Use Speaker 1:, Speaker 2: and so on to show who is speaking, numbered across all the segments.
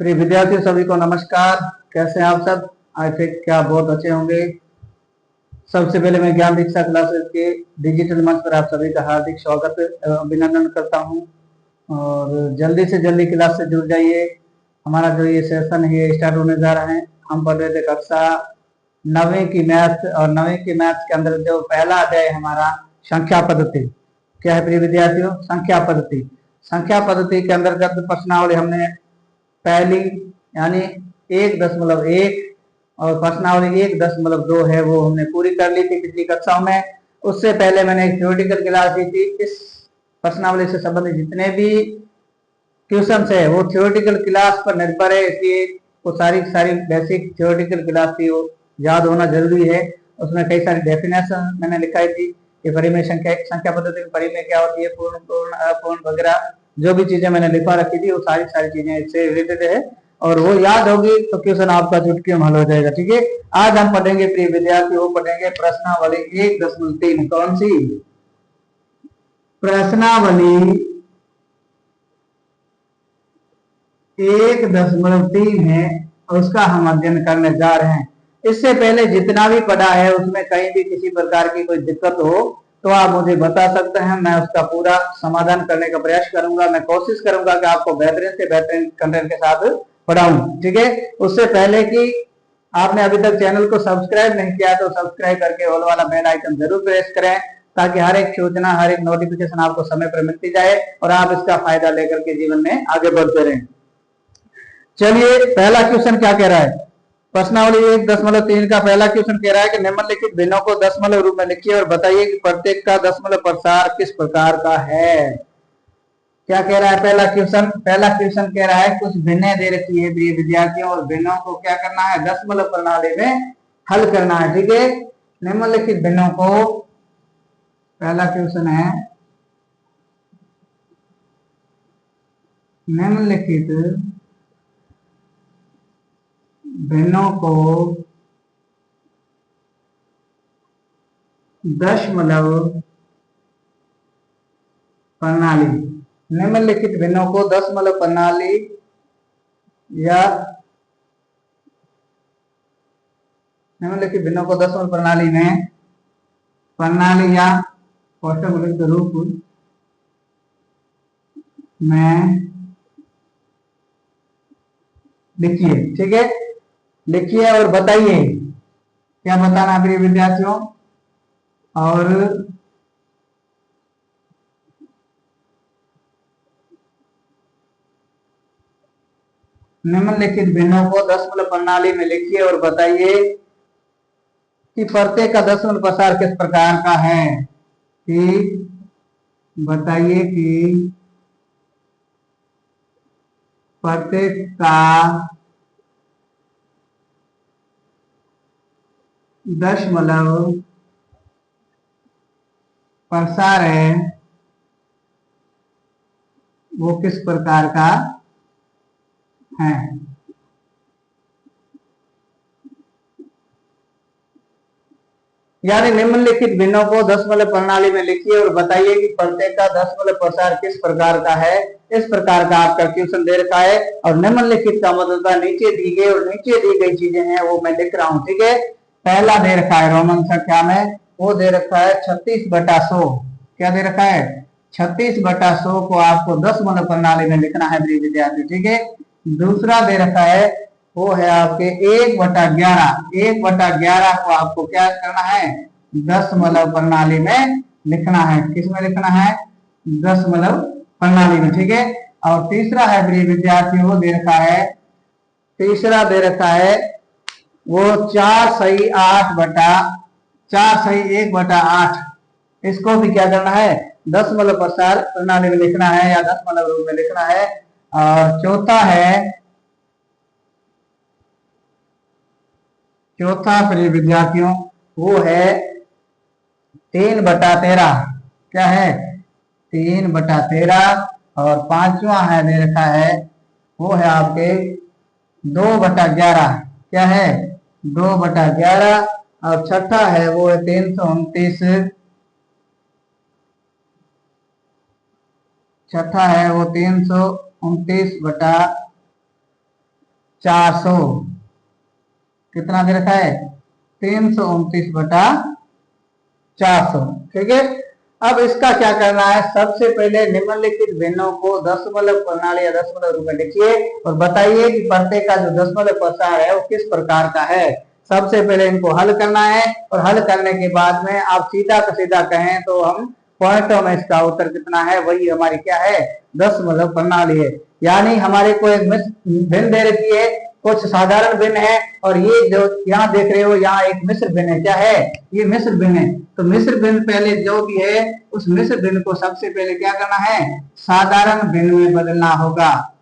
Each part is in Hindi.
Speaker 1: प्रिय विद्यार्थियों सभी को नमस्कार। कैसे हैं आप सब? आई थिंक क्या बहुत अच्छे होंगे। सबसे पहले मैं ज्ञान दीक्षा क्लासेस के डिजिटल मंच पर आप सभी का हार्दिक स्वागत एवं अभिनंदन करता हूं। और जल्दी से जल्दी क्लास से जुड़ जाइए। हमारा जो ये सेशन है ये स्टार्ट होने जा रहा है। हम पढ़ रहे थे कक्षा 9वीं की मैथ, और 9वीं की मैथ के अंदर जो पहला अध्याय है हमारा संख्या पद्धति। क्या है प्रिय विद्यार्थियों? संख्या पद्धति। संख्या पद्धति के अंतर्गत प्रश्नावली हमने पहली यानी 1.1 और प्रश्नावली 1.2 है वो हमने पूरी कर ली थी पिछली कक्षाओं में। उससे पहले मैंने एक थ्योरेटिकल क्लास दी थी। इस प्रश्नावली से संबंधित जितने भी क्वेश्चन है वो थ्योरेटिकल क्लास पर निर्भर है, इसलिए वो सारी बेसिक थ्योरेटिकल क्लास थी वो याद होना जरूरी है। उसमें कई सारी डेफिनेशन मैंने लिखाई थी कि परिमेय संख्या पद्धति में परिमेय क्या होती है, पूर्ण पूर्ण अपूर्ण वगैरह जो भी चीजें मैंने लिखा रखी थी वो सारी चीजें इससे रिलेटेड है। और वो याद होगी तो क्वेश्चन आपका चुटकी में हल हो जाएगा। ठीक है, आज हम पढ़ेंगे प्रिय विद्यार्थी वो पढ़ेंगे प्रश्नावली 1.3। कौन सी प्रश्नावली 1.3 है उसका हम अध्ययन करने जा रहे हैं। इससे पहले जितना भी पढ़ा है उसमें कहीं भी किसी प्रकार की कोई दिक्कत हो तो आप मुझे बता सकते हैं, मैं उसका पूरा समाधान करने का प्रयास करूंगा। मैं कोशिश करूंगा कि आपको बेहतरीन से बेहतरीन कंटेंट के साथ पढ़ाऊं। ठीक है, उससे पहले कि आपने अभी तक चैनल को सब्सक्राइब नहीं किया तो सब्सक्राइब करके ऑल वाला बेल आइकन जरूर प्रेस करें, ताकि हर एक सूचना हर एक नोटिफिकेशन आपको समय पर मिलती जाए और आप इसका फायदा लेकर के जीवन में आगे बढ़ते रहें। चलिए, पहला क्वेश्चन क्या कह रहा है? प्रश्नावली 1.3 का पहला क्वेश्चन कह रहा है कि निम्नलिखित भिन्नों को दशमलव रूप में लिखिए और बताइए कि प्रत्येक का दशमलव प्रसार किस प्रकार का है। क्या कह रहा है पहला क्वेश्चन? पहला क्वेश्चन कह रहा है कुछ भिन्नें दे रखी है प्रिय विद्यार्थियों, और भिन्नों को क्या करना है? दशमलव प्रणाली में हल करना है। ठीक है, निम्नलिखित भिन्नों को, पहला क्वेश्चन है निम्नलिखित भिन्नों को दशमलव प्रणाली, निम्नलिखित भिन्नों को दशमलव प्रणाली या निम्नलिखित भिन्नों को दशमलव प्रणाली में प्रणाली या कोष्ठक रूप में लिखिए। ठीक है, लिखिए और बताइए। क्या बताना प्रिय विद्यार्थियों? और निम्नलिखित भिन्नों को दशमलव प्रणाली में लिखिए और बताइए कि प्रत्येक का दशमलव प्रसार किस प्रकार का है। कि बताइए कि प्रत्येक का दशमलव प्रसार है वो किस प्रकार का है। यानी निम्नलिखित भिन्नों को दशमलव प्रणाली में लिखिए और बताइए कि प्रत्येक का दशमलव प्रसार किस प्रकार का है। इस प्रकार का आपका क्वेश्चन दे रखा है, और निम्नलिखित का मतलब नीचे दी गई और नीचे दी गई चीजें हैं वो मैं लिख रहा हूं। ठीक है, पहला दे रखा है रोमन संख्या में, वो दे रखा है 36/100। क्या दे रखा है? 36/100 को आपको दशमलव प्रणाली में लिखना है प्रिय विद्यार्थी। ठीक है, दूसरा दे रखा है वो है आपके 1/11। 1/11 को आपको क्या करना है? दशमलव प्रणाली में लिखना है। किस में लिखना है? दशमलव प्रणाली में। ठीक है, और तीसरा है प्रिय विद्यार्थी वो दे रखा है, तीसरा दे रखा है वो 4 सही 1/8। इसको भी क्या करना है? दशमलव प्रसार प्रणाली में लिखना है या दशमलव रूप में लिखना है। और चौथा प्रिय विद्यार्थियों वो है 3/13। क्या है? 3/13। और पांचवा है दे रखा है वो है आपके 2/11। क्या है? 2/11। और छठा है वो है 329। छठा है वो 329/11। 400 कितना दे रखा है 329/400। ठीक है, अब इसका क्या करना है, सबसे पहले निम्नलिखित भिन्नों को दशमलव प्रणाली या दशमलव रूप में लिखिए और बताइए कि प्रत्येक का जो दशमलव प्रसार है वो किस प्रकार का है। सबसे पहले इनको हल करना है और हल करने के बाद में आप सीधा का सीधा कहें तो हम पॉइंटों में इसका उत्तर कितना है, वही हमारी क्या है दशमलव प्रणाली है। यानी हमारे को एक भिन्न दे रखी है, कुछ साधारण भिन्न है और ये जो यहाँ देख रहे हो यहाँ एक मिश्र भिन्न है। क्या है ये मिश्र भिन्न है। तो मिश्र भिन्न पहले जो भी है उस मिश्र भिन्न को सबसे पहले क्या करना है साधारण भिन्न में बदलना होगा।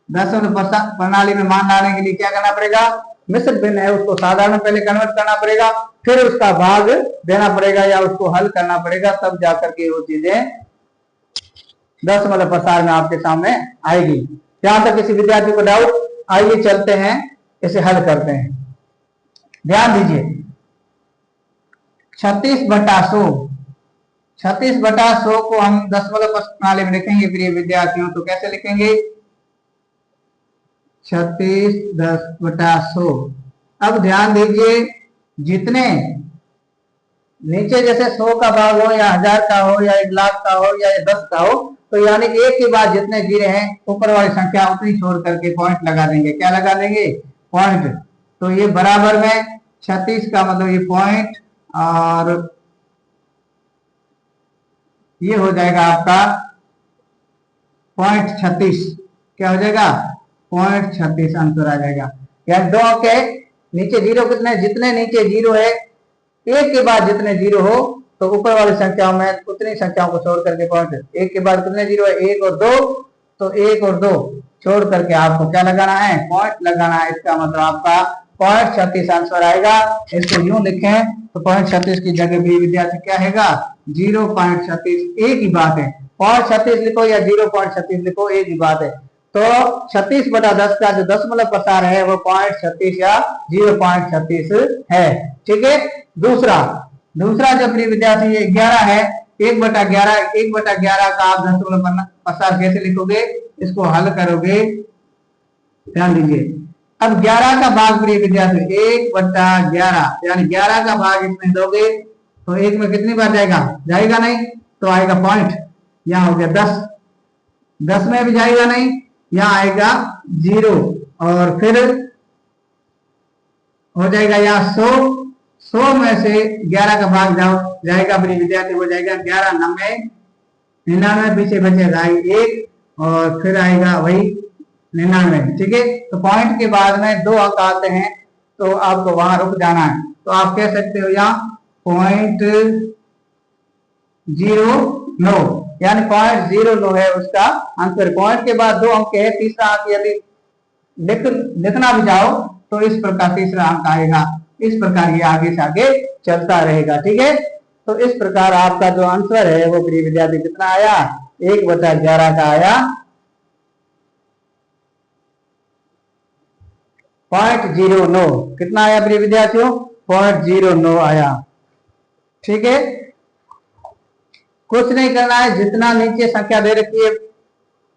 Speaker 1: दशमलव प्रणाली में मान लाने के लिए क्या करना पड़ेगा, मिश्र भिन्न है उसको साधारण पहले कन्वर्ट करना पड़ेगा, फिर उसका भाग देना पड़ेगा या उसको हल करना पड़ेगा, तब जाकर के वो चीजें दशमलव प्रसार में आपके सामने आएगी। यहां तक किसी विद्यार्थी को डाउट? आइए चलते हैं इसे हल करते हैं। ध्यान दीजिए 36/100 36/100 को हम दशमलव प्रणाली में लिखेंगे प्रिय विद्यार्थियों, तो कैसे लिखेंगे 36/100। अब ध्यान दीजिए जितने नीचे जैसे 100 का भाग हो या 1000 का हो या 1,00,000 का हो या 10 का हो, तो यानी एक के बाद जितने जीरो हैं ऊपर वाली संख्या उतनी छोड़ करके पॉइंट लगा देंगे। क्या लगा देंगे पॉइंट। तो ये बराबर में 36 का मतलब ये पॉइंट और ये हो जाएगा आपका .36। क्या हो जाएगा .36 आंसर आ जाएगा। यानी दो अंक है, नीचे जीरो कितने, जितने नीचे जीरो है एक के बाद जितने जीरो हो तो ऊपर वाली संख्याओं में उतनी संख्याओं को छोड़ करके पॉइंट। एक के बाद कितने जीरो है, 1 और 2, तो 1 और 2 छोड़ करके आपको क्या लगाना है पॉइंट लगाना है। इसका मतलब आपका .36 आंसर आएगा। इसको यूं लिखें तो .36 की जगह भी विद्यार्थी क्या है 0.36, एक ही बात है। .36 लिखो या 0.36 लिखो एक ही बात है। तो 36/10 का जो दशमलव प्रसार है वो .36 या 0.36 है। ठीक है, दूसरा जो प्रिय विद्यार्थी 11 है 1/11 का आप दशमलव प्रसार कैसे लिखोगे, इसको हल करोगे। ध्यान दीजिए अब 11 का भाग प्रिय विद्यार्थी 1/11 यानी 11 का भाग इसमें दोगे तो एक में कितनी बार जाएगा नहीं, तो आएगा पॉइंट। यहाँ हो गया 10 में भी जाएगा नहीं, यहाँ आएगा 0 और फिर हो जाएगा यहाँ 100 में से 11 का भाग जाएगा प्रिय विद्यार्थी हो जाएगा 11 90 99, पीछे बचेगा 1 और फिर आएगा वही 99। ठीक है, तो पॉइंट के बाद में 2 अंक आते हैं तो आपको वहां रुक जाना है। तो आप कह सकते हो यहाँ .09 यानी .09 है उसका आंसर। पॉइंट के बाद 2 अंक है, तीसरा अंक यदि लिखना भी जाओ तो इस प्रकार तीसरा अंक आएगा। इस प्रकार ये आगे से आगे चलता रहेगा। ठीक है, तो इस प्रकार आपका जो आंसर है वो प्रिय विद्यार्थी कितना आया 1/11 का आया .09। कितना आया प्रिय विद्यार्थियों .09 आया। ठीक है, कुछ नहीं करना है, जितना नीचे संख्या दे रखी है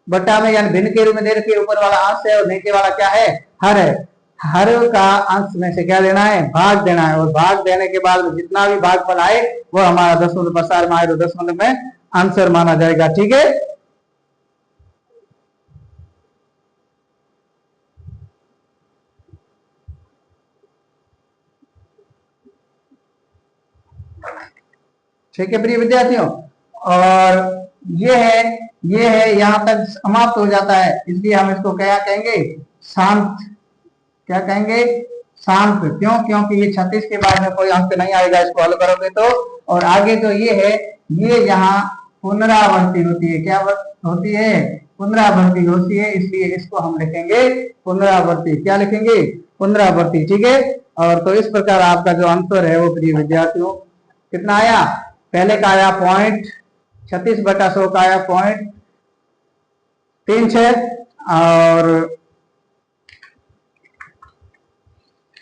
Speaker 1: बटा में यानी भिन्न के रूप में दे रखी है, ऊपर वाला अंश है और नीचे वाला क्या है हर है। हर का अंश में से क्या देना है भाग देना है और भाग देने के बाद जितना भी भागफल आए वो हमारा दशमलव प्रसार में आए तो दशमलव में आंसर माना जाएगा। ठीक है, ठीक है प्रिय विद्यार्थियों, और ये है यहाँ तक समाप्त हो जाता है। इसलिए हम इसको क्या कहेंगे शांत। क्या कहेंगे शांत। क्यों, क्योंकि ये 36 के बाद में कोई अंक नहीं आएगा इसको हल करोगे तो। और आगे तो ये है, ये यहाँ पुनरावृत्ति होती है। क्या होती है पुनरावृत्ति होती है, इसलिए इसको हम लिखेंगे पुनरावृत्ति। क्या लिखेंगे पुनरावृत्ति। ठीक है, और तो इस प्रकार आपका जो आंसर है वो प्रिय विद्यार्थियों कितना आया, पहले का आया .36/100 का आया .36 और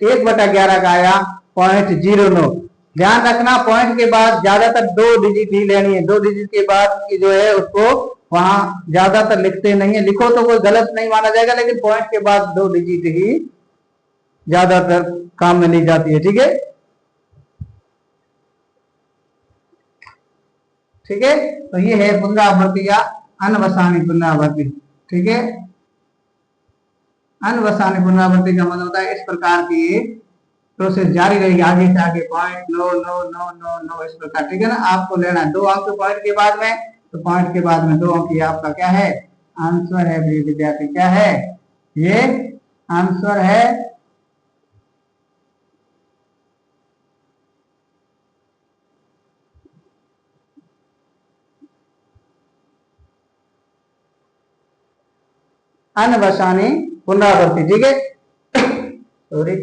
Speaker 1: 1/11 का आया .09। ध्यान रखना पॉइंट के बाद ज्यादातर 2 डिजिट ही लेनी है। 2 डिजिट के बाद की जो है उसको वहां ज्यादातर लिखते नहीं है, लिखो तो कोई गलत नहीं माना जाएगा, लेकिन पॉइंट के बाद 2 डिजिट ही ज्यादातर काम में ली जाती है। ठीक है, ठीक है। तो ये है पुनरावृत्ति या अनवसानी पुनरावृत्ति। ठीक है, अनवसानी पुनरावृत्ति का मतलब होता है इस प्रकार की प्रोसेस जारी रहेगी आगे से आगे, point no no no no no इस प्रकार। ठीक है ना, आपको लेना है 2 अंक पॉइंट के बाद में, तो पॉइंट के बाद में 2 अंक, ये आपका क्या है, आंसर है विद्यार्थी। क्या है ये, आंसर है अनवसानी पुनरावृत्ति। ठीक है, सॉरी।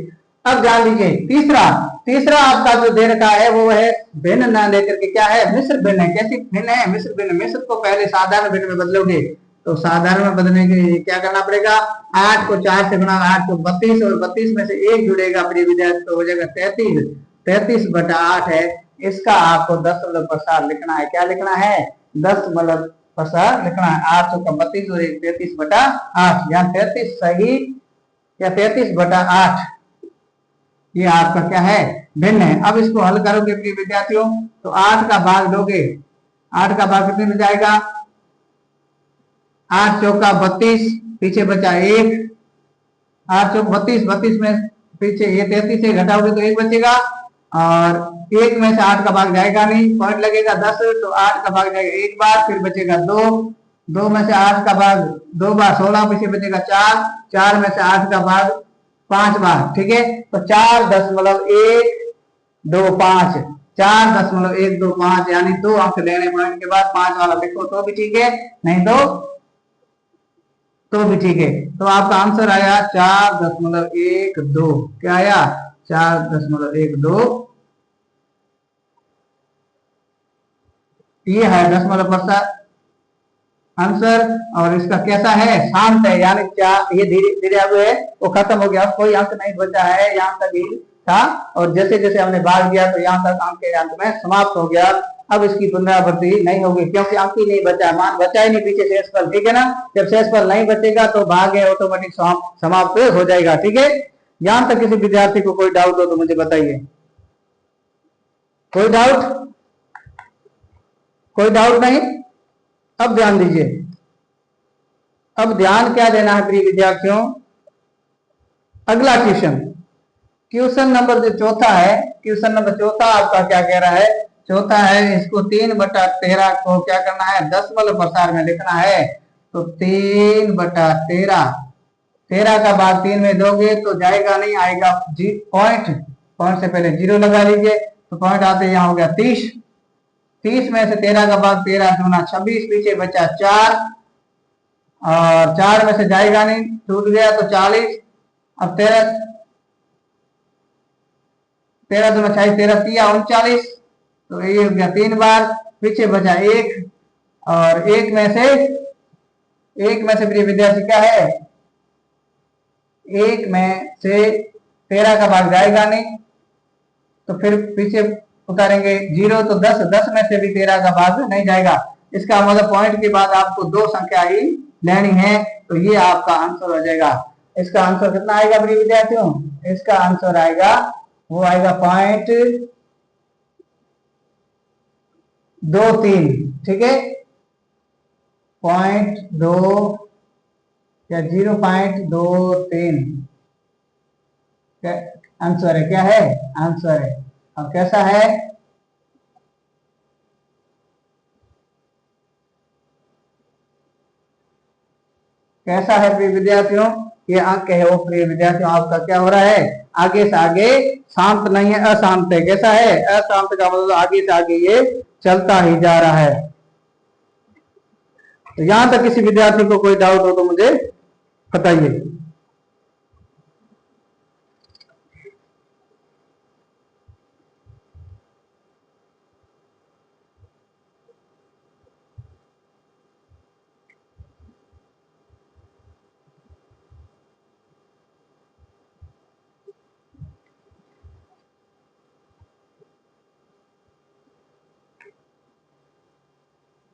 Speaker 1: अब ध्यान दीजिए, तीसरा तीसरा आपका जो दे रखा है वो है भिन्न न लेकर के, क्या है, मिश्र भिन्न है। कैसी भिन्न है, मिश्र भिन्न। मिश्र को पहले साधारण भिन्न में बदलोगे, तो साधारण में बदलने के लिए क्या करना पड़ेगा, 8 को 4 से गुणा, 8 को 32, और 32 में से 1 जुड़ेगा प्रिय विद्यार्थी, तो हो जाएगा 33। 33/8 है, इसका आपको 10 प्रसार लिखना है। क्या लिखना है, 10 प्रसार लिखना है। 8 का 32 और 33/8, यहाँ 33 सही या 33/8, ये आपका क्या है, भिन्न है। अब इसको हल करोगे प्रिय विद्यार्थियों, तो 8 का भाग लोगे, 8 का भाग कितने में जाएगा, 8 चौका 32, पीछे बचा 1, 8 चौक 32, 32 में पीछे ये 33 से घटाओगे तो 1 बचेगा, और 1 में से 8 का भाग जाएगा नहीं, पॉइंट लगेगा 10, तो 8 का भाग जाएगा 1 बार, फिर बचेगा 2, 2 में से 8 का भाग 2 बार 16, पीछे बचेगा 4, 4 में से 8 का भाग 5 बार। ठीक है, तो 4.125, 4.125, यानी 2 अंक लेने पॉइंट के बाद 5 वाला लिखो तो भी ठीक है, नहीं तो भी ठीक है। तो आपका आंसर आया 4.12। क्या आया, 4.12, ये है दशमलव प्रसार आंसर। और इसका कैसा है, शांत है, यानी क्या ये धीरे धीरे अब है वो खत्म हो गया, कोई अंक नहीं बचा है, यहाँ तक ही था, और जैसे जैसे हमने भाग दिया तो यहाँ तक अंक के अंत में समाप्त हो गया। अब इसकी पुनरावृत्ति नहीं होगी, क्योंकि अंक ही नहीं बचा, मान बचा ही नहीं पीछे शेषफल। ठीक है ना, जब शेषफल नहीं बचेगा तो भाग है ऑटोमेटिक समाप्त हो जाएगा। ठीक है, यहाँ तक किसी विद्यार्थी को कोई डाउट हो तो मुझे बताइए। कोई डाउट, कोई डाउट नहीं। अब ध्यान दीजिए, अब ध्यान क्या देना है प्रिय विद्यार्थियों, अगला क्वेश्चन, क्वेश्चन नंबर जो चौथा है, क्वेश्चन नंबर चौथा आपका क्या कह रहा है, चौथा है इसको 3/13 को क्या करना है, दशमलव प्रसार में लिखना है। तो 3/13, 13 का भाग 3 में दोगे तो जाएगा नहीं, आएगा पॉइंट, पॉइंट से पहले 0 लगा लीजिए, तो पॉइंट आते यहाँ हो गया 30, 30 में से 13 का भाग 13 दूना 26, पीछे बचा 4, और 4 में से जाएगा नहीं, छूट गया तो 40। अब 13, 13 दूना 26, 13 तिया 39, तो ये हो गया 3 बार, पीछे बचा 1, और 1 में से प्रिय विद्यार्थी क्या है, 1 में से 13 का भाग जाएगा नहीं, तो फिर पीछे उतारेंगे 0, तो 10, 10 में से भी 13 का भाग नहीं जाएगा। इसका मतलब पॉइंट के बाद आपको 2 संख्या ही लेनी है, तो ये आपका आंसर हो जाएगा। इसका आंसर कितना आएगा प्रिय विद्यार्थियों, इसका आंसर आएगा, वो आएगा 0.23। ठीक है, 0.2 या 0.23 आंसर है। क्या है, आंसर है। अब कैसा है, कैसा है प्रिय विद्यार्थियों, ये अंक है वो प्रिय विद्यार्थियों आपका क्या हो रहा है, आगे से आगे शांत नहीं है, अशांत है। कैसा है, अशांत का मतलब आगे से आगे ये चलता ही जा रहा है। तो यहां तक किसी विद्यार्थी को कोई डाउट हो तो मुझे बताइए।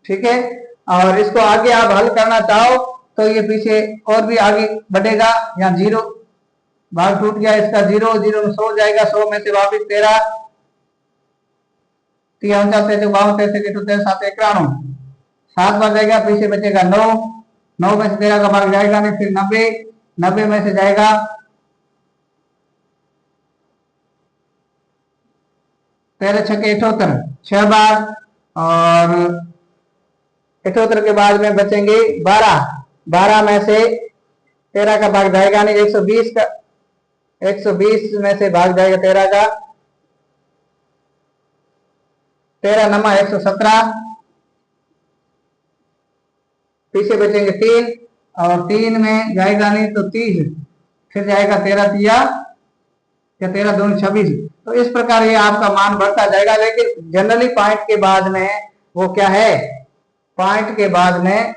Speaker 1: ठीक है, और इसको आगे आप हल करना चाहो तो ये पीछे और भी आगे बढ़ेगा। यहाँ 0 भाग टूट गया, इसका 0 0 में 100 जाएगा, 100 में से वापिस 13 3 53 52 63 73 7 91 7 बार जाएगा, पीछे बचेगा 9 9 में से 13 का भाग जाएगा नहीं, फिर 90 90 में से जाएगा 13 छक्के 78 6 बार, और 78 के बाद में बचेंगे 12 12 में से 13 का भाग जाएगा नहीं, 120 का 120 में से भाग जाएगा 13 का, 13 नमा 117, पीछे बचेंगे 3 और 3 में जाएगा नहीं तो 30, फिर जाएगा 13 तिया या 13 दूनी 26। तो इस प्रकार ये आपका मान बढ़ता जाएगा। लेकिन जनरली पॉइंट के बाद में वो क्या है, पॉइंट के बाद में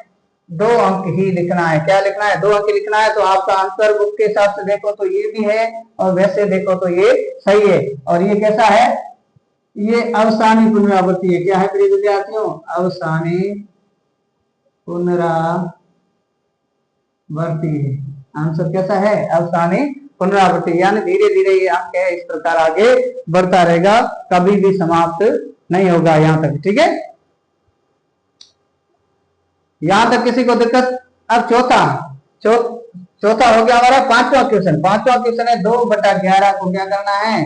Speaker 1: 2 अंक ही लिखना है। क्या लिखना है, 2 अंक लिखना है। तो आपका आंसर बुक के हिसाब से देखो तो ये भी है और वैसे देखो तो ये सही है। और ये कैसा है, ये अवसानी पुनरावृत्ति है। क्या है प्रिय विद्यार्थियों, अवसानी पुनरावृत्ति है। आंसर कैसा है, अवसानी पुनरावृत्ति, यानी धीरे धीरे ये अंक है इस प्रकार आगे बढ़ता रहेगा, कभी भी समाप्त नहीं होगा यहाँ तक। ठीक है, यहां तक किसी को दिक्कत। अब चौथा हो गया हमारा पांचवा क्वेश्चन। पांचवा क्वेश्चन है 2/11 को क्या करना है,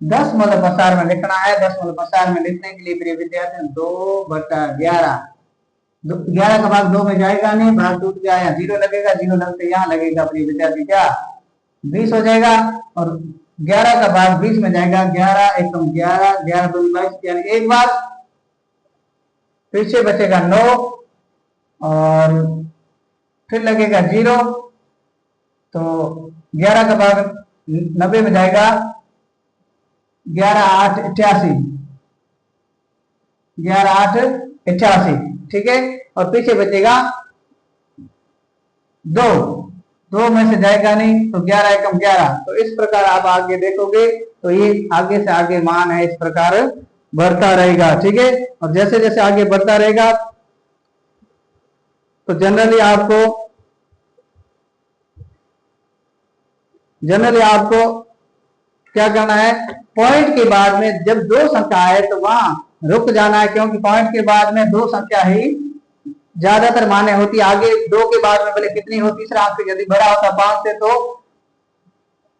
Speaker 1: 10 मूल पसार में लिखना है। 10 मूल पसार में लिखने के लिए प्रिय विद्यार्थी 2/11, 11 का भाग 2 में जाएगा नहीं, भाग टूट गया, यहाँ 0 लगेगा, 0 लगते यहाँ लगेगा प्रिय विद्यार्थी क्या 20 हो जाएगा, और 11 का भाग 20 में जाएगा, 11 एकम 11 11 दूनी 22, यानी एक बार, पीछे बचेगा 9 और फिर लगेगा 0, तो 11 का भाग 90 में जाएगा, 11 8 88, 11 8 88। ठीक है, और पीछे बचेगा 2 में से जाएगा नहीं, तो 11 एकम 11। तो इस प्रकार आप आगे देखोगे तो ये आगे से आगे मान है इस प्रकार बढ़ता रहेगा। ठीक है, और जैसे जैसे आगे बढ़ता रहेगा तो जनरली आपको क्या करना है, पॉइंट के बाद में जब 2 संख्या है तो वहां रुक जाना है, क्योंकि पॉइंट के बाद में 2 संख्या ही ज्यादातर माने होती। आगे 2 के बाद में भले कितनी हो, तीसरा अंक यदि बड़ा होता 5 से तो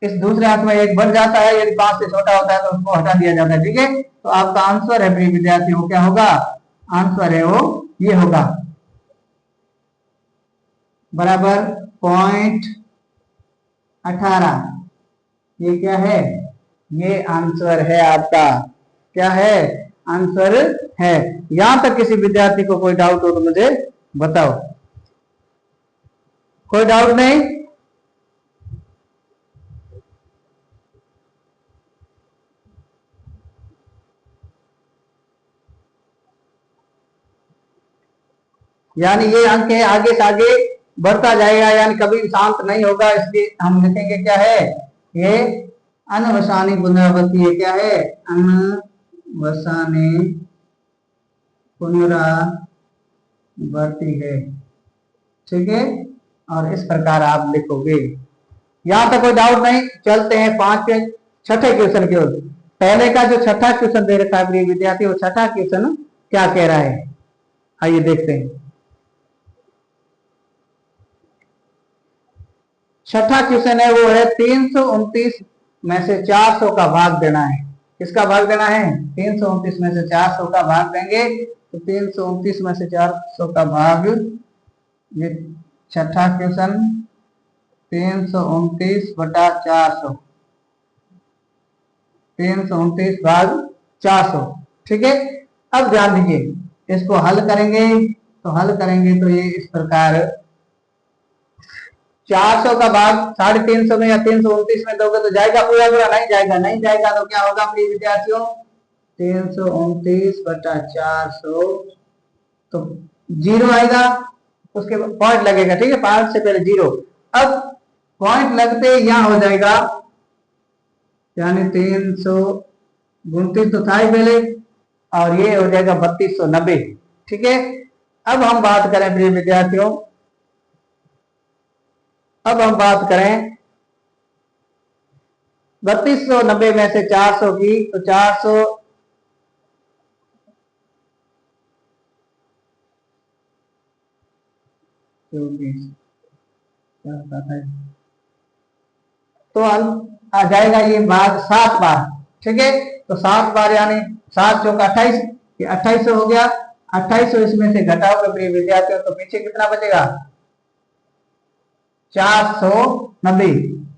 Speaker 1: इस दूसरे अंक में 1 बढ़ जाता है, यदि 5 से छोटा होता है तो उसको हटा दिया जाता है। ठीक है, तो आपका आंसर है प्रिय विद्यार्थियों क्या होगा, आंसर है वो ये होगा बराबर 0.18। ये क्या है, ये आंसर है आपका, क्या है आंसर है। यहां तक किसी विद्यार्थी को कोई डाउट हो तो मुझे बताओ। कोई डाउट नहीं, यानी ये अंक है आगे से आगे बढ़ता जाएगा, यानी कभी शांत नहीं होगा। इसलिए हम लिखेंगे क्या है, ये अनवसानी पुनरावृत्ति है। क्या है, अनवसानी पुनरावृत्ति है। ठीक है, और इस प्रकार आप लिखोगे। यहां तक कोई डाउट नहीं, चलते हैं 6ठे क्वेश्चन की ओर। पहले का जो 6ठा क्वेश्चन दे रखा है प्रिय विद्यार्थी, वो 6ठा क्वेश्चन क्या कह रहा है, आइए देखते हैं। 6ठा क्वेश्चन है वो है 329 में से 400 का भाग देना है। किसका भाग देना है, 329 में से 400 का भाग देंगे। तो 329 में से 400 का भाग, ये 6ठा क्वेश्चन 329/400, 329 भाग 400। ठीक है, अब ध्यान दीजिए, इसको हल करेंगे तो ये इस प्रकार 400 का भाग 350 में या 329 में दोगे तो जाएगा पूरा पूरा, नहीं जाएगा। नहीं जाएगा तो क्या होगा प्रिय विद्यार्थियों, 329/400 तो 0 आएगा, उसके बाद पॉइंट लगेगा। ठीक है, 5 से पहले 0। अब पॉइंट लगते यहाँ हो जाएगा, यानी 329 तो था ही पहले, और ये हो जाएगा 3290। ठीक है, अब हम बात करें प्रिय विद्यार्थियों, अब हम बात करें 3290 में से 400 की, तो 400 तो आ जाएगा ये भाग 7 बार। ठीक है, तो 7 बार यानी 7 चौका 28, ये 2800 हो गया। 2800 इसमें से घटाओगे प्रिय विद्यार्थियों तो पीछे कितना बचेगा? 490,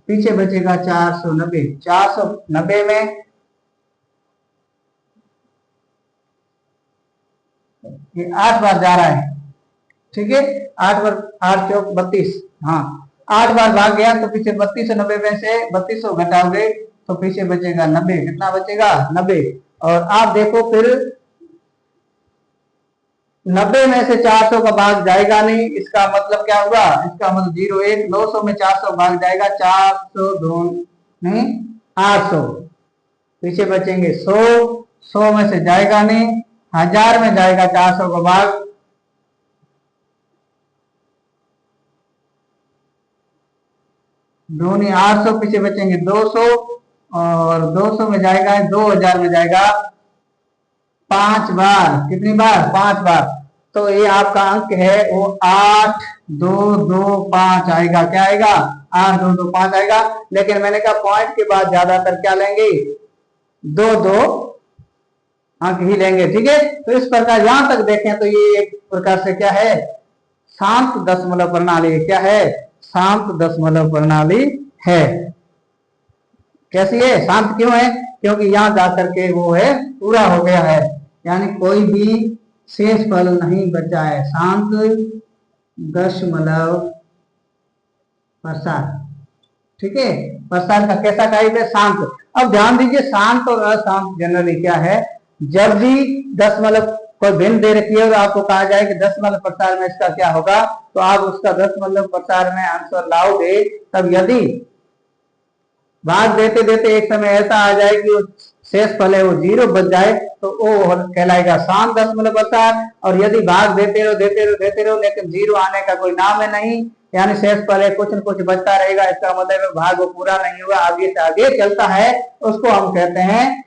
Speaker 1: पीछे बचेगा 490। 490 में ये 8 बार जा रहा है। ठीक है, 8 बार, 8 चौक 32, हाँ 8 बार भाग गया तो पीछे 3290 में से 3200 घटाओगे तो पीछे बचेगा 90। कितना बचेगा? 90। और आप देखो फिर 90 में से 400 का भाग जाएगा नहीं, इसका मतलब क्या होगा? इसका मतलब 0 1, 900 में 400 भाग जाएगा, 400 2 नहीं 800, पीछे बचेंगे 100, 100 में से जाएगा नहीं, 1000 में जाएगा 400 का भाग, दूनी 800, पीछे बचेंगे 200, और 200 में जाएगा 2000 में जाएगा 5 बार। कितनी बार? 5 बार। तो ये आपका अंक है वो 8225 आएगा। क्या आएगा? 8225 आएगा। लेकिन मैंने कहा पॉइंट के बाद ज्यादातर क्या लेंगे? 2 अंक ही लेंगे। ठीक है, तो इस प्रकार यहां तक देखें तो ये एक प्रकार से क्या है? शांत दशमलव प्रणाली। क्या है? शांत दशमलव प्रणाली है। कैसी है? शांत क्यों है? क्योंकि यहां जाकर के वो है पूरा हो गया है, यानी कोई भी शेष फल नहीं बचा है। शांत दशमलव प्रसार। ठीक है, प्रसार का कैसा टाइप है? शांत। अब ध्यान दीजिए, शांत और अशांत जनरली क्या है? जब भी दशमलव कोई भिन्न दे रखी है और आपको कहा जाए कि दशमलव प्रसार में इसका क्या होगा, तो आप उसका दशमलव प्रसार में आंसर लाओगे। तब यदि भाग देते देते एक समय ऐसा आ जाए कि वो शेष फल है वो 0 बच जाए तो वो कहलाएगा शांत दशमलव प्रसार। और यदि भाग देते रहो देते रहो देते रहो लेकिन 0 आने का कोई नाम है नहीं, यानी शेष फल है कुछ न कुछ बचता रहेगा, इसका मतलब है भाग वो पूरा नहीं हुआ, आगे से आगे चलता है, उसको हम कहते हैं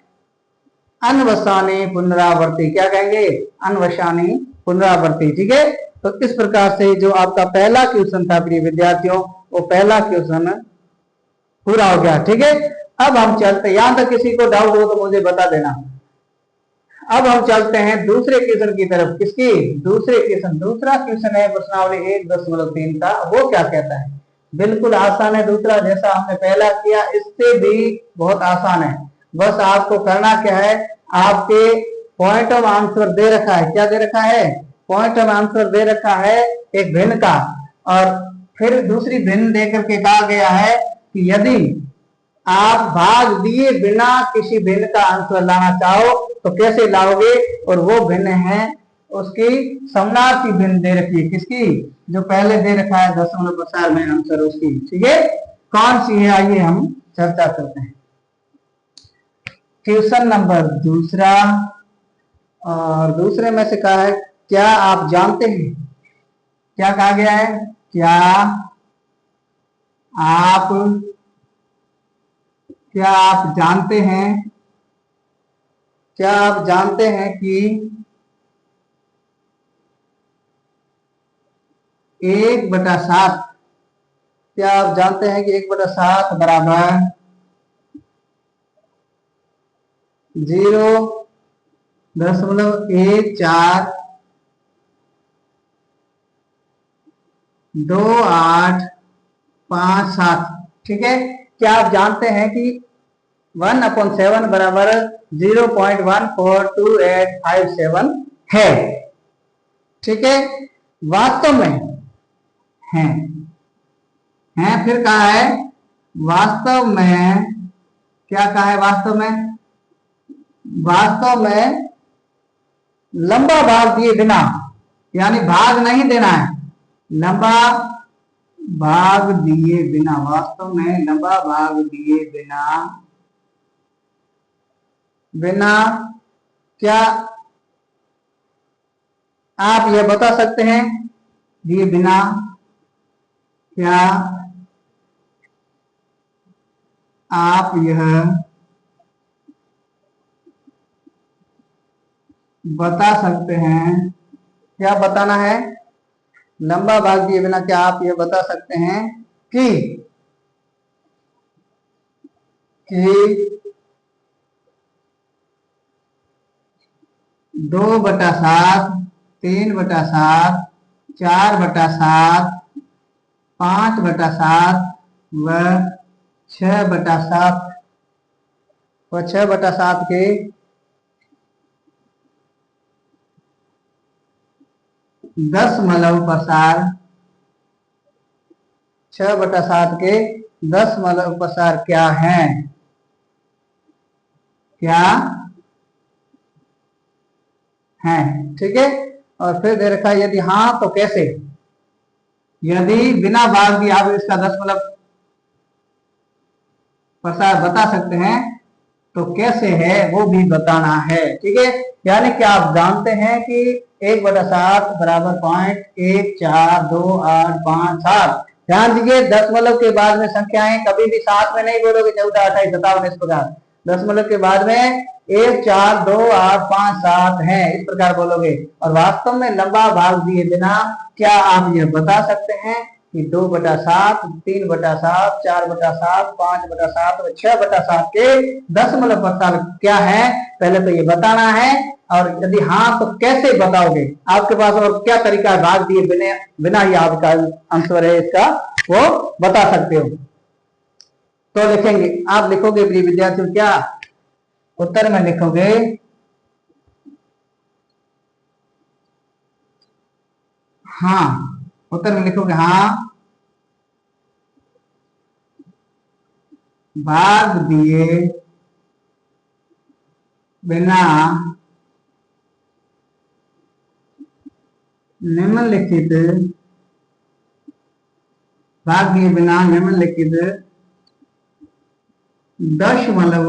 Speaker 1: अनवसानी पुनरावृत्ति। क्या कहेंगे? अनवसानी पुनरावृत्ति। ठीक है, तो इस प्रकार से जो आपका पहला क्वेश्चन था प्रिय विद्यार्थियों, वो पहला क्वेश्चन पूरा हो गया। ठीक है, अब हम चलते, यहां तक किसी को डाउट हो तो मुझे बता देना। अब हम चलते हैं दूसरे क्वेश्चन की तरफ। किसकी? दूसरे क्वेश्चन। दूसरा क्वेश्चन है प्रश्नावली 1.3 का। वो क्या कहता है? बिल्कुल आसान है दूसरा, जैसा हमने पहला किया, इससे भी बहुत आसान है। बस आपको करना क्या है? आपके पॉइंट ऑफ आंसर दे रखा है। क्या दे रखा है? पॉइंट ऑफ आंसर दे रखा है एक भिन्न का, और फिर दूसरी भिन्न देकर के कहा गया है कि यदि आप भाग दिए बिना किसी भिन्न का आंसर लाना चाहो तो कैसे लाओगे? और वो भिन्न है उसकी समानार्थी भिन्न दे रखी है। किसकी? जो पहले दे रखा है दशमलव प्रसार में आंसर उसकी। ठीक है, कौन सी है? आइए हम चर्चा करते हैं। क्वेश्चन नंबर दूसरा, और दूसरे में से कहा है क्या आप जानते हैं? क्या कहा गया है? क्या आप जानते हैं? क्या आप जानते हैं कि 1/7, क्या आप जानते हैं कि 1/7 बराबर 0.142857? ठीक है, क्या आप जानते हैं कि 1/7 बराबर 0.142857 है? ठीक है, वास्तव में है, फिर कहा है वास्तव में। क्या कहा है? वास्तव में, वास्तव में लंबा भाग दिए बिना, यानी भाग नहीं देना है, लंबा भाग दिए बिना, वास्तव में लंबा भाग दिए बिना, क्या आप यह बता सकते हैं दिए बिना क्या आप यह बता सकते हैं, क्या बताना है, लंबा भाग दिए बिना क्या आप यह बता सकते हैं कि 2/7, 3/7, 4/7, 5/7 व 6/7 व 6/7 के 10 प्रसार, 6/7 के 10 प्रसार क्या है, क्या है। ठीक है, और फिर दे रखा है यदि हाँ तो कैसे। यदि बिना भाग दिए आप इसका 10 प्रसार बता सकते हैं तो कैसे है वो भी बताना है। ठीक है, यानी कि आप जानते हैं कि 1/7 बराबर 0.142857। ध्यान दीजिए, दशमलव के बाद में संख्याएं कभी भी साथ में नहीं बोलोगे 14, 28, 57 इस प्रकार। दशमलव के बाद में 14285 है इस प्रकार बोलोगे। और वास्तव में लंबा भाग दिए बिना क्या आप यह बता सकते हैं कि 2/7, 3/7, 4/7, 5/7 और 6/7 के 10 प्रसार क्या है, पहले तो ये बताना है। और यदि हाँ तो कैसे बताओगे, आपके पास और क्या तरीका है भाग दिए बिना ही आपका आंसर है इसका वो बता सकते हो। तो लिखेंगे, आप लिखोगे प्रिय विद्यार्थियों, क्या उत्तर में लिखोगे हाँ, उत्तर में लिखोगे हाँ, भाग दिए बिना निम्नलिखित, भाग दिए बिना निम्नलिखित दशमलव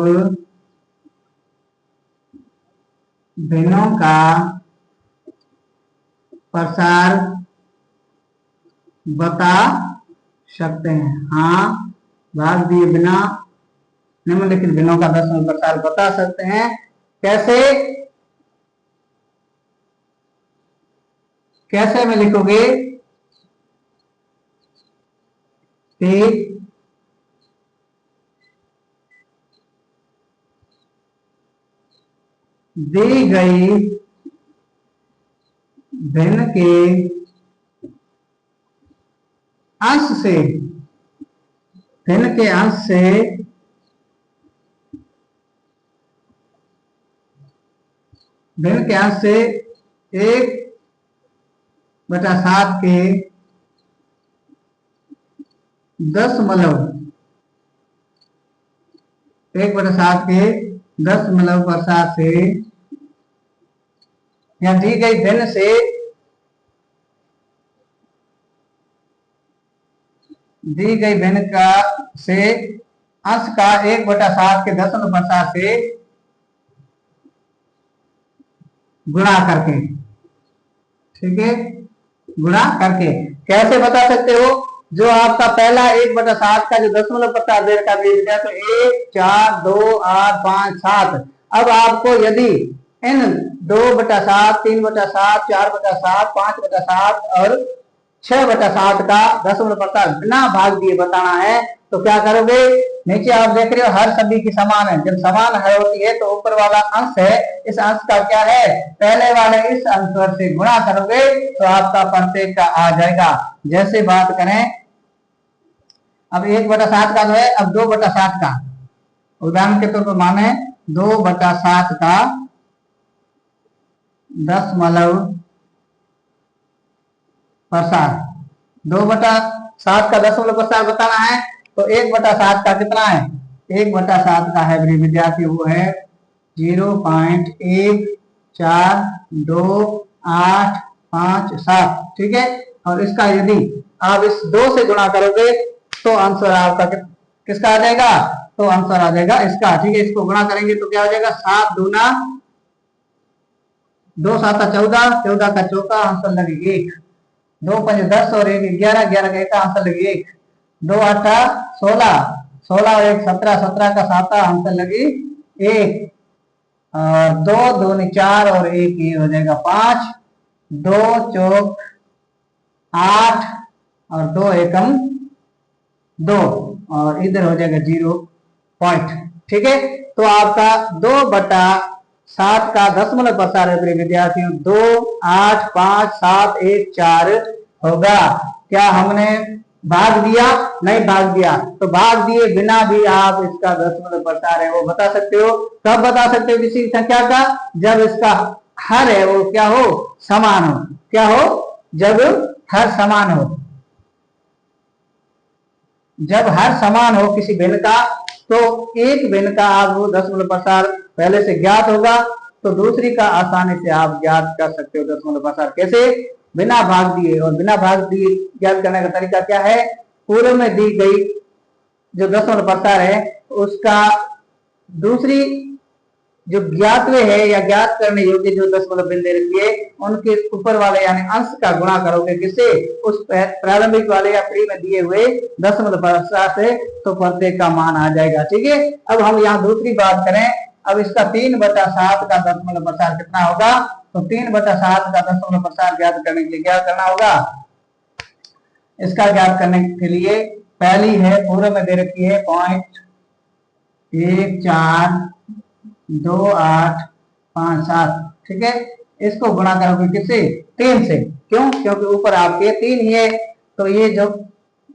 Speaker 1: भिन्नों का प्रसार बता सकते हैं। हाँ, भाग दिए बिना निम्नलिखित भिन्नों का दशमलव प्रसार बता सकते हैं। कैसे, कैसे में लिखोगे कि दी गई भिन्न के अंश से, भिन्न के अंश से भिन्न के अंश से 1/7 के दशमलव 1/7 के 10 प्रसार से या दी गई भिन्न से दी गई भिन्न का से अंश का 1/7 के 10 प्रसार से गुणा करके। ठीक है, गुणा करके कैसे बता सकते हो, जो आपका पहला 1/7 का जो दशमलव प्रसार दे रखा है तो 1, 4, 2, 8, 5, 7। अब आपको यदि इन 2/7, 3/7, 4/7, 5/7 और 6/7 का दशमलव प्रसार बिना भाग दिए बताना है तो क्या करोगे, नीचे आप देख रहे हो हर सभी की समान है। जब समान है होती है तो ऊपर वाला अंश है, इस अंश का क्या है, पहले वाले इस अंश से गुणा करोगे तो आपका प्रत्येक का आ जाएगा। जैसे बात करें अब 1/7 का जो है, अब 2/7 का उदाहरण के तौर पर माने 2/7 का दशमलव प्रसार, 2/7 का दशमलव प्रसार बताना है तो 1/7 का कितना है, 1/7 का है विद्यार्थी वो है 0.142857। ठीक है, और इसका यदि आप इस 2 से गुणा करोगे तो आंसर आपका किसका आ जाएगा, तो आंसर आ जाएगा इसका। ठीक है, इसको गुणा करेंगे तो क्या हो जाएगा, 7 दूना 2 साता 14, 14 का चौका आंसर लगे 1, 2 5 10 और 1 11, 11 का एक आंसर लगे 1, 2 8 16, 16 और 1 17, 17 का साता आंसर लगे 1, और 2 2 4 और 1 ये हो जाएगा 5, 2 चौक 8 और 2 एकम 2 और इधर हो जाएगा 0 पॉइंट। ठीक है, तो आपका 2/7 का दशमलव प्रसार है प्रिय विद्यार्थियों 2 8 5 7 1 4 होगा। क्या हमने भाग दिया? नहीं भाग दिया। तो भाग दिए बिना भी आप इसका दशमलव प्रसार है वो बता सकते हो। कब बता सकते हो किसी संख्या का? जब इसका हर है वो क्या हो? समान हो। क्या हो? जब हर समान हो। जब हर समान हो किसी भिन्न का, तो एक भिन्न का आपको दशमलव प्रसार पहले से ज्ञात होगा, तो दूसरी का आसानी से आप ज्ञात कर सकते हो दशमलव प्रसार। कैसे? बिना भाग दिए। और बिना भाग दिए ज्ञात करने का तरीका क्या है? पूर्व में दी गई जो दशमलव प्रसार है उसका दूसरी जो ज्ञातव्य है या ज्ञात करने योग्य जो दशमलव बिंदु रखी है उनके ऊपर वाले यानी अंश का गुणा करोगे किससे? उस प्रारंभिक वाले या प्री में दिए हुए दशमलव प्रसार से, तो प्रत्येक का मान आ जाएगा। ठीक है, अब हम यहाँ दूसरी बात करें। अब इसका 3/7 का दशमलव प्रसार कितना होगा? तो 3/7 का दशमलव प्रसार ज्ञात करने के लिए क्या करना होगा? इसका ज्ञात करने के लिए पहली है पूर्व में दे रखी है 0.142857। ठीक है, इसको गुणा करोगे किससे? 3 से। क्यों? क्योंकि ऊपर आपके 3 ही है, तो ये जो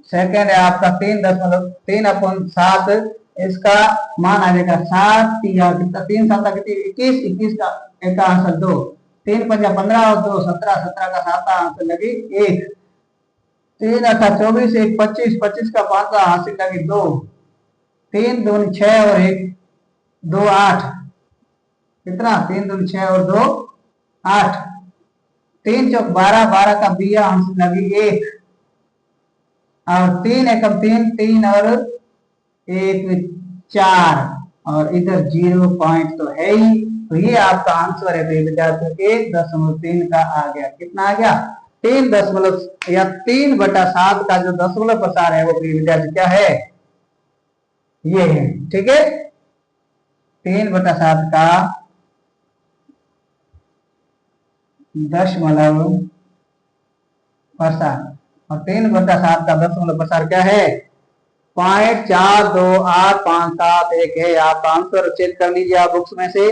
Speaker 1: सेकंड है आपका 3/7, इसका मान आ जाएगा 7 या कितना? 3 7 कितनी? 21, 21 का एक का आंसर 2, 3 5 15 और 2 17, 17 का 7 आंसर लगी 1, 3 8 24, 1 25, 25 का 5 हासिल लगी 2, 3 2 6 और 1 2 8, कितना? 3 2 6 और 2 8, 3 चौक 12, 12 का 20 आंसर लगी 1, और 3 एकम 3, 3 और 1 4, और इधर 0 पॉइंट तो है ही। तो ये आपका आंसर है विद्यार्थियों के 1.3 का आ गया। कितना आ गया? 3 दशमलव या 3/7 का जो दशमलव प्रसार है वो विद्यार्थी क्या है? ये है। ठीक है, 3/7 का दशमलव प्रसार, और 3/7 का दशमलव प्रसार क्या है? 0.42857 है। आप आंसर चेक कर लीजिए आप बुक्स में से।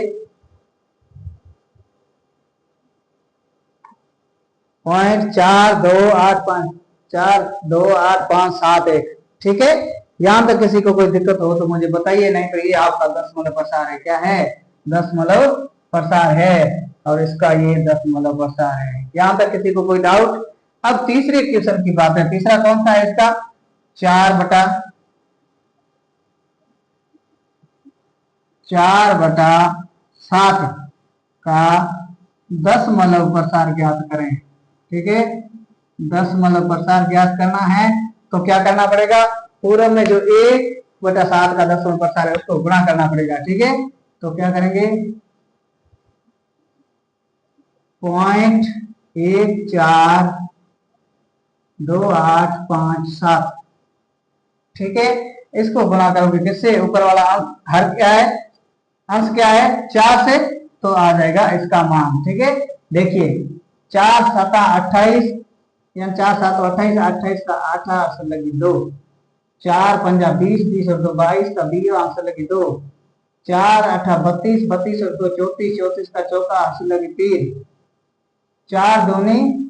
Speaker 1: 0.42857। ठीक है, यहां तक किसी को कोई दिक्कत हो तो मुझे बताइए, नहीं तो ये आपका दशमलव प्रसार है। क्या है? दशमलव प्रसार है, और इसका ये दशमलव प्रसार है। यहां तक किसी को कोई डाउट? अब तीसरे क्वेश्चन की बात है। तीसरा कौन सा है इसका? 4/7 का दशमलव प्रसार ज्ञात करें। ठीक है, दशमलव प्रसार ज्ञात करना है तो क्या करना पड़ेगा? पूर्व में जो 1/7 का दशमलव प्रसार है उसको गुणा करना पड़ेगा। ठीक है, तो क्या करेंगे? 0.142857। ठीक है, इसको गुणा करोगे किससे? ऊपर वाला हर क्या है? अंश क्या है? 4 से, तो आ जाएगा इसका मान। ठीक है, देखिए 4 7 28, यानी 4 7 28, 28 का 8 आंसर लगी 2, 4 5 20, 20 और 2 22 का 20 आंसर लगी 2, 4 8 32, 32 और 2 34, 34 का चौका आंसर लगी 3, 4 दूनी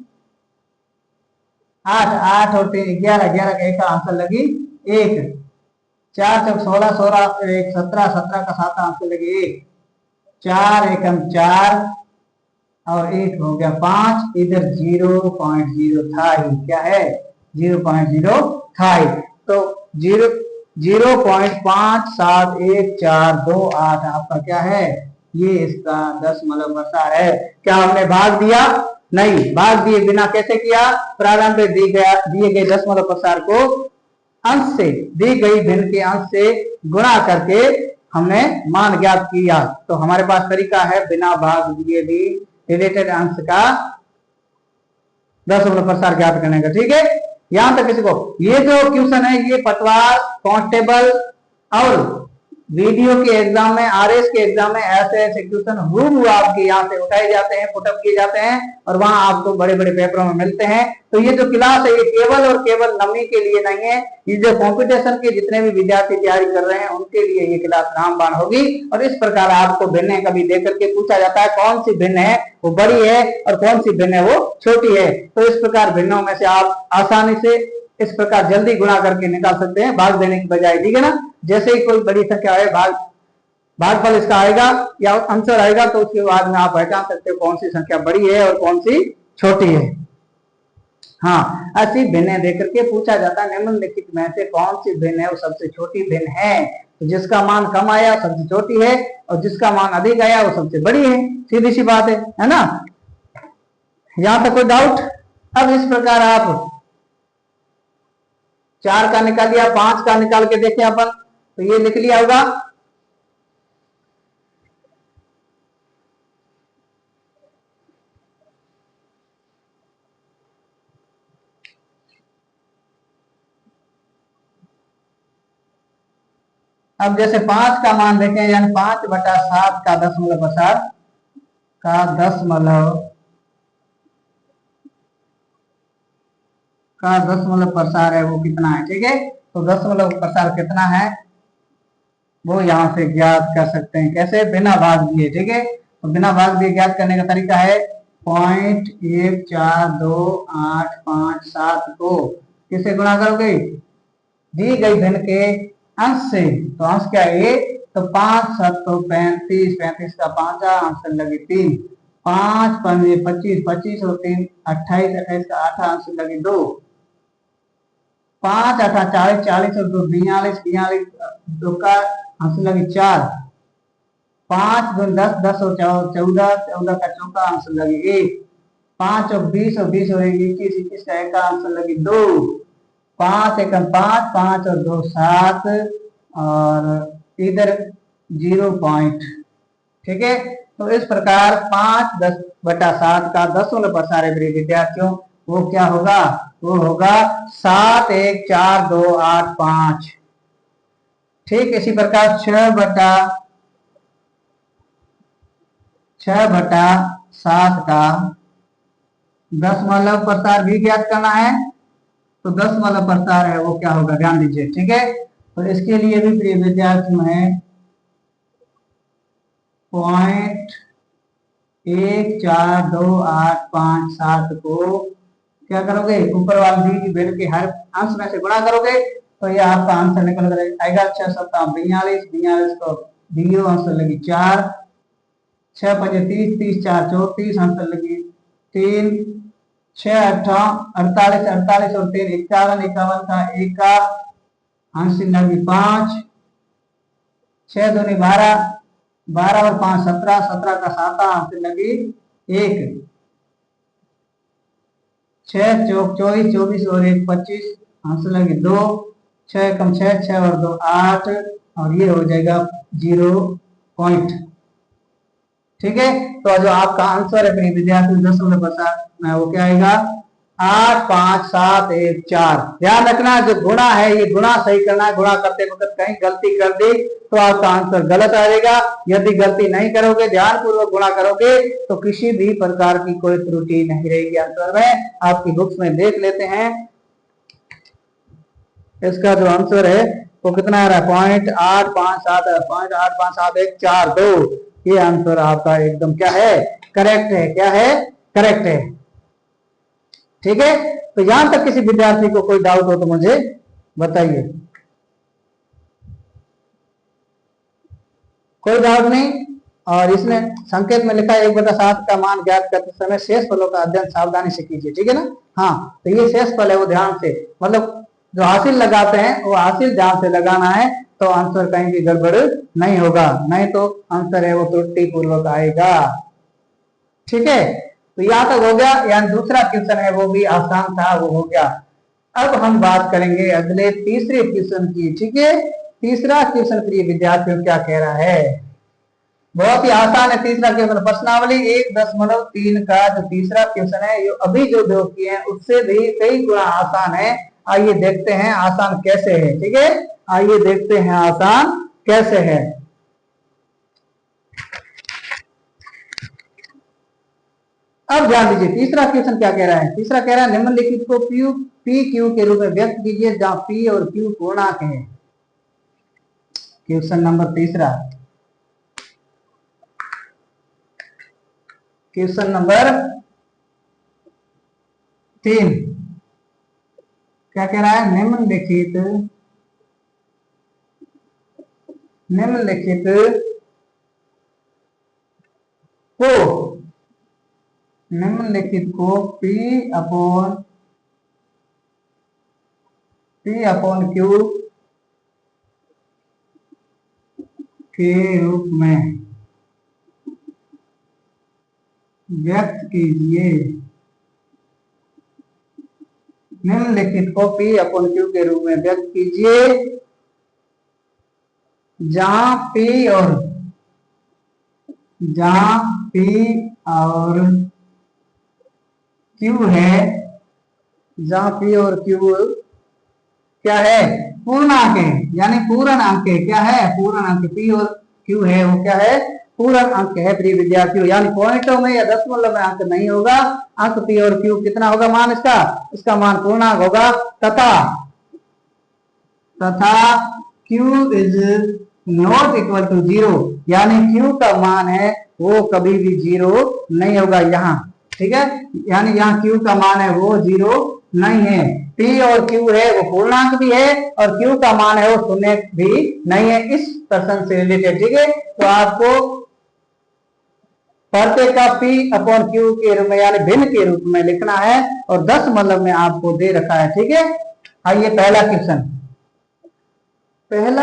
Speaker 1: 8, 8 और 3 11, 11 का एक आंसर लगी 1, 4 चौक 16, 16 1 17, 17 का 7 आंसर लगी 1, 4 एकम 4 और 1 हो गया 5, इधर 0.0 था ही। क्या है? 0.0 था ही। तो 0.57142 आपका क्या है? ये इसका दशमलव प्रसार है। क्या हमने भाग दिया? नहीं, भाग दिए बिना कैसे किया? प्रारंभ में दिए गए दशमलव प्रसार को अंश से, दी गई भिन्न के अंश से गुणा करके हमने मान ज्ञात किया। तो हमारे पास तरीका है बिना भाग दिए भी डिजिटेड अंश का दशमलव प्रसार ज्ञात करने का। ठीक है, यहां तक किसी को ये जो क्वेश्चन है ये पटवार, कांस्टेबल और वीडियो के एग्जाम में, आरएस के एग्जाम में ऐसे ऐसे क्वेश्चन हूबहू आपके यहाँ से उठाए जाते हैं, पुटअप किए जाते हैं और वहां आपको बड़े बड़े पेपरों में मिलते हैं। तो ये जो क्लास है ये केवल और केवल नमी के लिए नहीं है, ये जो कंपटीशन के जितने भी विद्यार्थी तैयारी कर रहे हैं उनके लिए ये क्लास रामबाण होगी। और इस प्रकार आपको भिन्न कभी दे करके पूछा जाता है कौन सी भिन्न है वो बड़ी है और कौन सी भिन्न है वो छोटी है। तो इस प्रकार भिन्नों में से आप आसानी से इस प्रकार जल्दी गुणा करके निकाल सकते हैं भाग देने की बजाय। ठीक है ना, जैसे ही कोई बड़ी संख्या है भागफल इसका आएगा या आंसर आएगा तो उसके बाद में आप पहचान सकते हो कौन सी संख्या बड़ी है और कौन सी छोटी है। हाँ, ऐसी भिन्न देकर के पूछा जाता है निम्नलिखित में से कौन सी भिन्न है वो सबसे छोटी भिन्न है। तो जिसका मान कम आया सबसे छोटी है और जिसका मान अधिक आया वो सबसे बड़ी है। सीधी सी बात है ना। यहां तक कोई डाउट? अब इस प्रकार आप 4 का निकाल लिया, 5 का निकाल के देखें अपन, तो ये लिख लिया होगा। अब जैसे 5 का मान देखें, यानी 5/7 का दशमलव प्रसार है वो कितना है। ठीक है, तो दशमलव प्रसार कितना है वो यहां से ज्ञात कर सकते हैं। कैसे? बिना भाग दिए। ठीक है, तो बिना भाग दिए ज्ञात करने का तरीका है 0.142857 को किससे गुणा करोगे? दी गई भिन्न के अंश से। तो अंश क्या है? तो 5 7 35, 35 का 5 आंसर लगे 3, 5 5 25, 25 और 3 28, 28 का 8 आंसर लगे 2, 5 8 40, 40 और 2 42, 42 2 का आंसर लगे 4, 5 2 10, 10 और 14, 14 का चौका आंसर लगे 1, 5 और 20 और 20 और 21, 21 का 1 का आंसर लगे 2, 5 1 5, 5 और 2 7 और इधर 0 पॉइंट। ठीक है, तो इस प्रकार 5/7 का दशमलव प्रसार है मेरे विद्यार्थियों, वो क्या होगा? वो होगा 7142885। ठीक, इसी प्रकार 6/7 का दशमलव प्रसार भी ज्ञात करना है। तो दशमलव प्रसार है वो क्या होगा? ध्यान दीजिए। ठीक है, तो इसके लिए भी प्रिय विद्यार्थियों है 0.142857 को क्या करोगे? ऊपर वाली दी भिन्न के हर अंश में से गुणा करोगे तो ये आपका आंसर निकल कर आएगा 6 7 42, 42 को दियो आंसर लगी 4, 6 5 30, 30 4 34 आंसर लगी 3, 6 8 48, 48 और 3 51, 51 का 1 का आंसर लगी 5, 6 2 12, 12 और 5 17, 17 का 7 आंसर लगी 1, 6 चौक 24, 24 और 1 25 आंसर लगी 2, 6 कम 6, 6 और 2 8 और ये हो जाएगा 0 पॉइंट। ठीक है, तो जो आपका आंसर है अपने विद्यार्थी दशमलव प्रसार में वो क्या आएगा? 85714। ध्यान रखना जो गुणा है ये गुणा सही करना है। गुणा करते वक्त कहीं गलती कर दी तो आपका आंसर गलत आ जाएगा। यदि गलती नहीं करोगे, ध्यान पूर्वक गुणा करोगे तो किसी भी प्रकार की कोई त्रुटि नहीं रहेगी आंसर में। आपकी बुक्स में देख लेते हैं इसका जो आंसर है वो कितना आ रहा है? 0.857 ये आंसर आपका एकदम क्या है? करेक्ट है। क्या है? करेक्ट है। ठीक है, तो यहां तक किसी विद्यार्थी को कोई डाउट हो तो मुझे बताइए। कोई डाउट नहीं? और इसमें संकेत में लिखा है 1/7 का मान ज्ञात करते समय शेष फलों का अध्ययन सावधानी से कीजिए। ठीक है ना? हाँ, तो ये शेष फल है वो ध्यान से, मतलब जो हासिल लगाते हैं वो हासिल ध्यान से लगाना है तो आंसर कहीं भी गड़बड़ नहीं होगा, नहीं तो आंसर है वो त्रुटि पूर्वक आएगा। ठीक है, तो यहां तक हो गया। यानी दूसरा क्वेश्चन है वो भी आसान था, वो हो गया। अब हम बात करेंगे अगले तीसरे क्वेश्चन की। ठीक है, तीसरा क्वेश्चन प्रिय विद्यार्थियों क्या कह रहा है? बहुत ही आसान है तीसरा क्वेश्चन। प्रश्नावली 1.3 का जो तीसरा क्वेश्चन है ये अभी जो दो किए हैं उससे भी कई गुना आसान है। आइए देखते हैं आसान कैसे है। ठीक है, आइए देखते हैं आसान कैसे है। अब ध्यान दीजिए तीसरा क्वेश्चन क्या कह रहा है। तीसरा कह रहा है निम्नलिखित को पी क्यू के रूप में व्यक्त कीजिए जहां पी और क्यू पूर्णांक है। क्वेश्चन नंबर तीसरा, क्वेश्चन नंबर 3 क्या कह रहा है, निम्नलिखित को निम्नलिखित को P अपॉन Q के रूप में व्यक्त कीजिए। निम्नलिखित को P अपॉन Q के रूप में व्यक्त कीजिए जहां P और Q है, जहां P और Q क्या है, पूर्णांक है, यानी पूर्ण अंक है। क्या है, पूर्ण अंक। P और Q है वो क्या है, पूर्ण अंक है प्रिय विद्यार्थियों। यानी पॉइंटों में या दशमलव में अंक नहीं होगा। अंक P और Q कितना होगा मान इसका मान पूर्णांक होगा। तथा Q is not equal to 0, यानी Q का मान है वो कभी भी 0 नहीं होगा यहाँ। ठीक है, यानी यहाँ Q का मान है वो 0 नहीं है। P और Q है वो पूर्णांक भी है और Q का मान है वो शून्य भी नहीं है। इस प्रश्न से रिलेटेड। ठीक है, तो आपको प्रत्येक का P अपॉन Q के रूप में यानी भिन्न के रूप में लिखना है और दशमलव में आपको दे रखा है। ठीक है, आइए पहला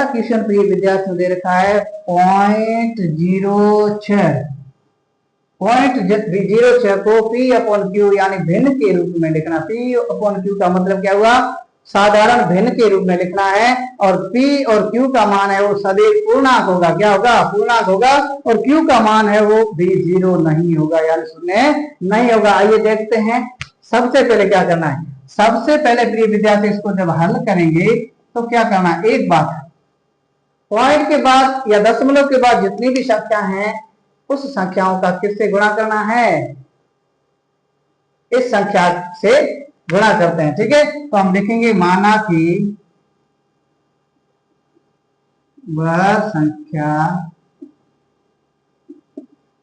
Speaker 1: क्वेश्चन प्रिय विद्यार्थियों दे रखा है 0.06 को P अपॉन Q यानी भिन्न के रूप में लिखना। P अपॉन Q का मतलब क्या हुआ, साधारण भिन्न के रूप में लिखना है और P और Q का मान है वो सदैव पूर्णांक होगा। क्या होगा, पूर्णांक होगा और Q का मान है वो भी 0 नहीं होगा, यानी शून्य नहीं होगा। आइए देखते हैं सबसे पहले क्या करना है। सबसे पहले प्रिय विद्यार्थी इसको जब हल करेंगे तो क्या करना है, एक बात, पॉइंट के बाद या दशमलव के बाद जितनी भी संख्या हैं उस संख्याओं का किससे गुणा करना है, इस संख्या से गुणा करते हैं। ठीक है, तो हम लिखेंगे माना कि वह संख्या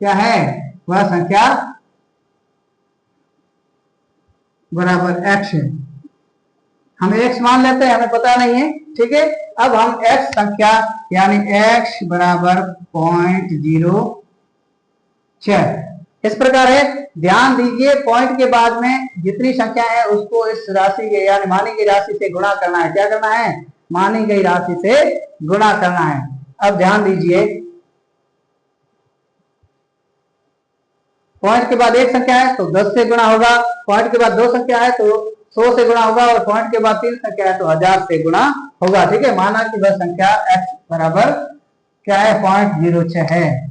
Speaker 1: क्या है, वह संख्या बराबर x है। हम x मान लेते हैं, हमें पता नहीं है। ठीक है, अब हम x संख्या यानी x बराबर 0.06 इस प्रकार है। ध्यान दीजिए पॉइंट के बाद में जितनी संख्या है उसको इस राशि के यानी मानी गई राशि से गुणा करना है। क्या करना है, मानी गई राशि से गुणा करना है। अब ध्यान दीजिए पॉइंट के बाद एक संख्या है तो 10 से गुणा होगा, पॉइंट के बाद दो संख्या है तो 100 से गुणा होगा और पॉइंट के बाद 3 संख्या है तो 1000 से गुणा होगा। ठीक है, माना कि वह संख्या x बराबर क्या है, 0.06 है।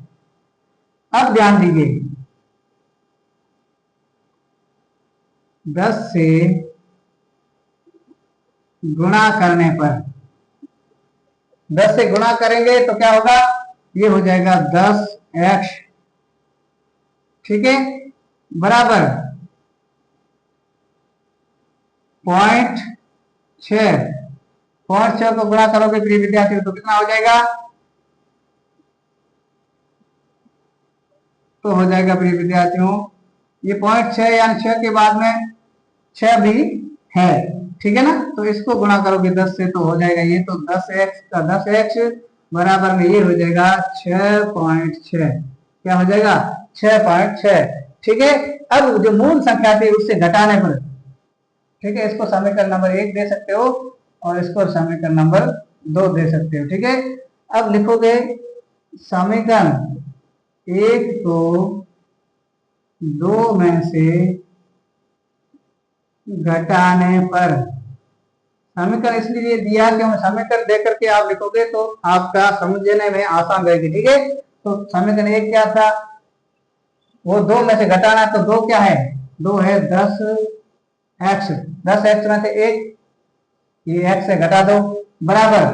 Speaker 1: अब ध्यान दीजिए 10 से गुणा करने पर, 10 से गुणा करेंगे तो क्या होगा, ये हो जाएगा 10x। ठीक है, बराबर 0.6 को गुणा करोगे प्रिय विद्यार्थियों तो कितना हो जाएगा, तो हो जाएगा प्रिय विद्यार्थियों ये 0.6 यानी 6 के बाद में 6 भी है। ठीक है ना, तो इसको गुणा करोगे 10 से तो हो जाएगा ये तो 10x का 10x बराबर में ये हो जाएगा 6.6। क्या हो जाएगा, 6.6। ठीक है, अब जो मूल संख्या थी उससे घटाने पर, ठीक है, इसको समीकरण नंबर 1 दे सकते हो और इसको समीकरण नंबर 2 दे सकते हो। ठीक है, अब लिखोगे समीकरण 1 को 2 में से घटाने पर, समीकरण इसलिए दिया कि समीकरण देकर के आप लिखोगे तो आपका समझने में आसान रहेगी। ठीक है, तो समीकरण एक क्या था, वो दो में से घटाना है, तो दो क्या है, दो है 10x, 10x में से एक, ये x से घटा दो, बराबर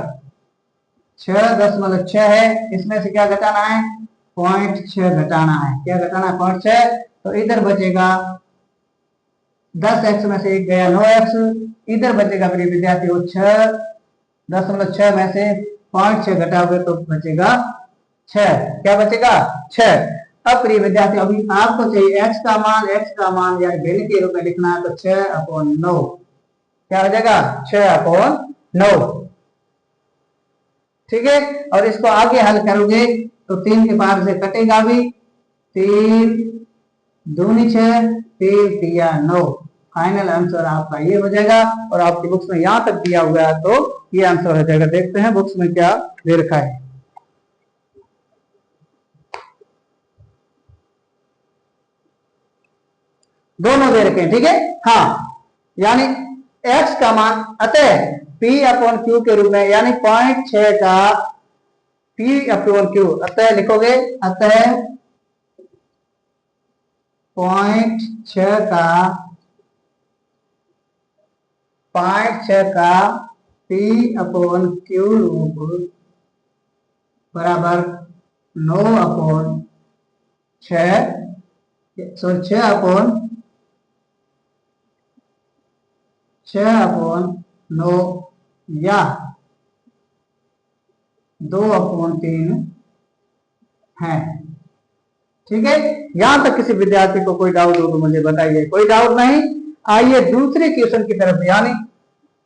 Speaker 1: 6.6 है, इसमें से क्या घटाना है, 0.6 घटाना है, क्या घटाना है, 0.6, तो इधर बचेगा 10x में से एक गया 9x, इधर बचेगा प्रिय विद्यार्थी वो 6.6 में से 0.6 घटाओगे तो बचेगा 6, क्या बचेगा 6। अब प्रिय विद्यार्थी अभी आपको चाहिए x का मान या वैल्यू के रूप में लिखना है, तो 6/9 क्या हो जाएगा, 6/9, ठीक है। और इसको आगे हल करोगे तो 3 के पार से कटेगा भी, 3 दूनी 6, 3 तिया 9, फाइनल आंसर आपका ये हो जाएगा। और आपकी बुक्स में यहां तक दिया हुआ है तो ये आंसर हो जाएगा। देखते हैं बुक्स में क्या दे रखा है। दोनों दे रखे हैं, ठीक है, हाँ, यानी x का मान अतः P/Q के रूप में, यानी 0.6 का P/Q अतः लिखोगे, अतः 0.6 का 0.6 का P/Q रूप बराबर 9/6, सॉरी 6/9 या 2/3 है, ठीक है। यहां तक किसी विद्यार्थी को कोई डाउट हो तो मुझे बताइए, कोई डाउट नहीं। आइए दूसरे क्वेश्चन की तरफ, यानी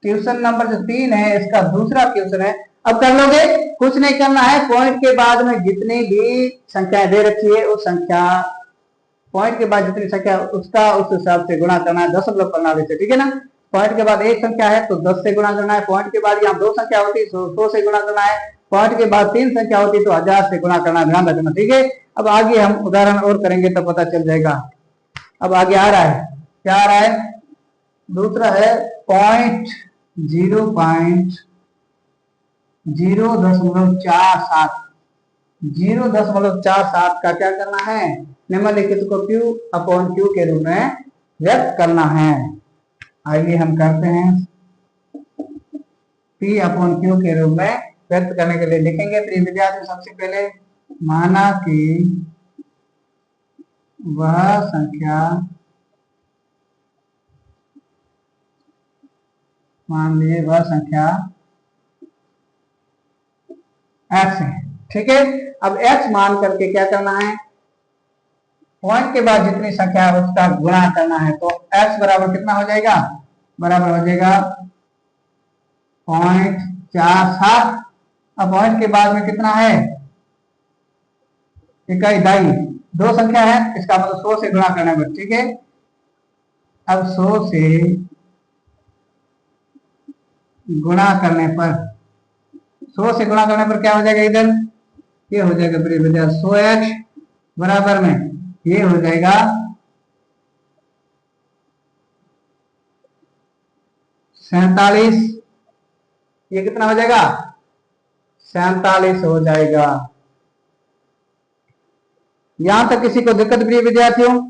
Speaker 1: क्वेश्चन नंबर जो 3 है इसका दूसरा क्वेश्चन है। अब कर लोगे, कुछ नहीं करना है, पॉइंट के बाद में जितनी भी संख्या दे रखी है उस संख्या, पॉइंट के बाद जितनी संख्या उसका उस हिसाब से गुणा करना है, दशमलव प्रणाली से, ठीक है ना। पॉइंट के बाद एक संख्या है तो 10 से गुणा करना है, पॉइंट के बाद यहाँ दो संख्या होती है 100 से गुणा करना है, पॉइंट के बाद 3 संख्या होती है तो 1000 से गुणा करना, ध्यान रखना, ठीक है। अब आगे हम उदाहरण और करेंगे तो पता चल जाएगा। अब आगे आ रहा है, क्या आ रहा है, दूसरा है 0.047, 0.47 का क्या करना है, निम्नलिखित को Q/Q के रूप में व्यक्त करना है। आइए हम करते हैं, P/Q के रूप में व्यक्त करने के लिए लिखेंगे प्रिय विद्यार्थी, सबसे पहले माना कि वह संख्या, मान लीजिए वह संख्या x है, ठीक है। अब x मान करके क्या करना है, पॉइंट के बाद जितनी संख्या है उसका गुणा करना है, तो x बराबर कितना हो जाएगा, बराबर हो जाएगा 0.47। अब पॉइंट के बाद में कितना है, इकाई दाई, दो संख्या है, इसका मतलब 100 से गुणा करना है, ठीक है। अब 100 से गुणा करने पर, 100 से गुणा करने पर क्या हो जाएगा, इधर ये हो जाएगा प्रिय विद्यार्थी 100x बराबर में ये हो जाएगा 47, ये कितना हो जाएगा, 47 हो जाएगा। यहां तक किसी को दिक्कत प्रिय विद्यार्थियों,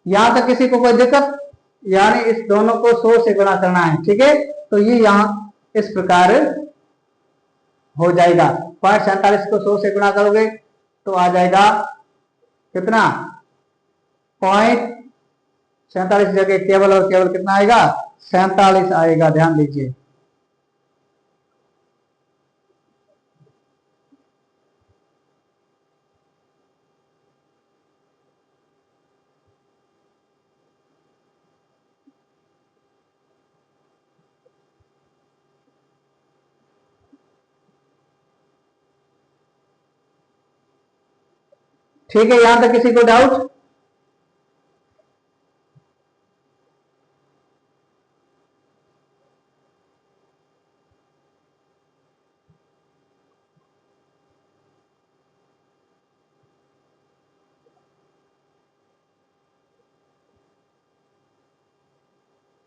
Speaker 1: यहां तक किसी को कोई दिक्कत, यानी इस दोनों को 100 से गुणा करना है, ठीक है। तो ये यहां इस प्रकार हो जाएगा, 47 को 100 से गुणा करोगे तो आ जाएगा कितना, 0.47 जगह केवल और केवल कितना आएगा, 47 आएगा, ध्यान दीजिए। ठीक है, यहां तक किसी को डाउट,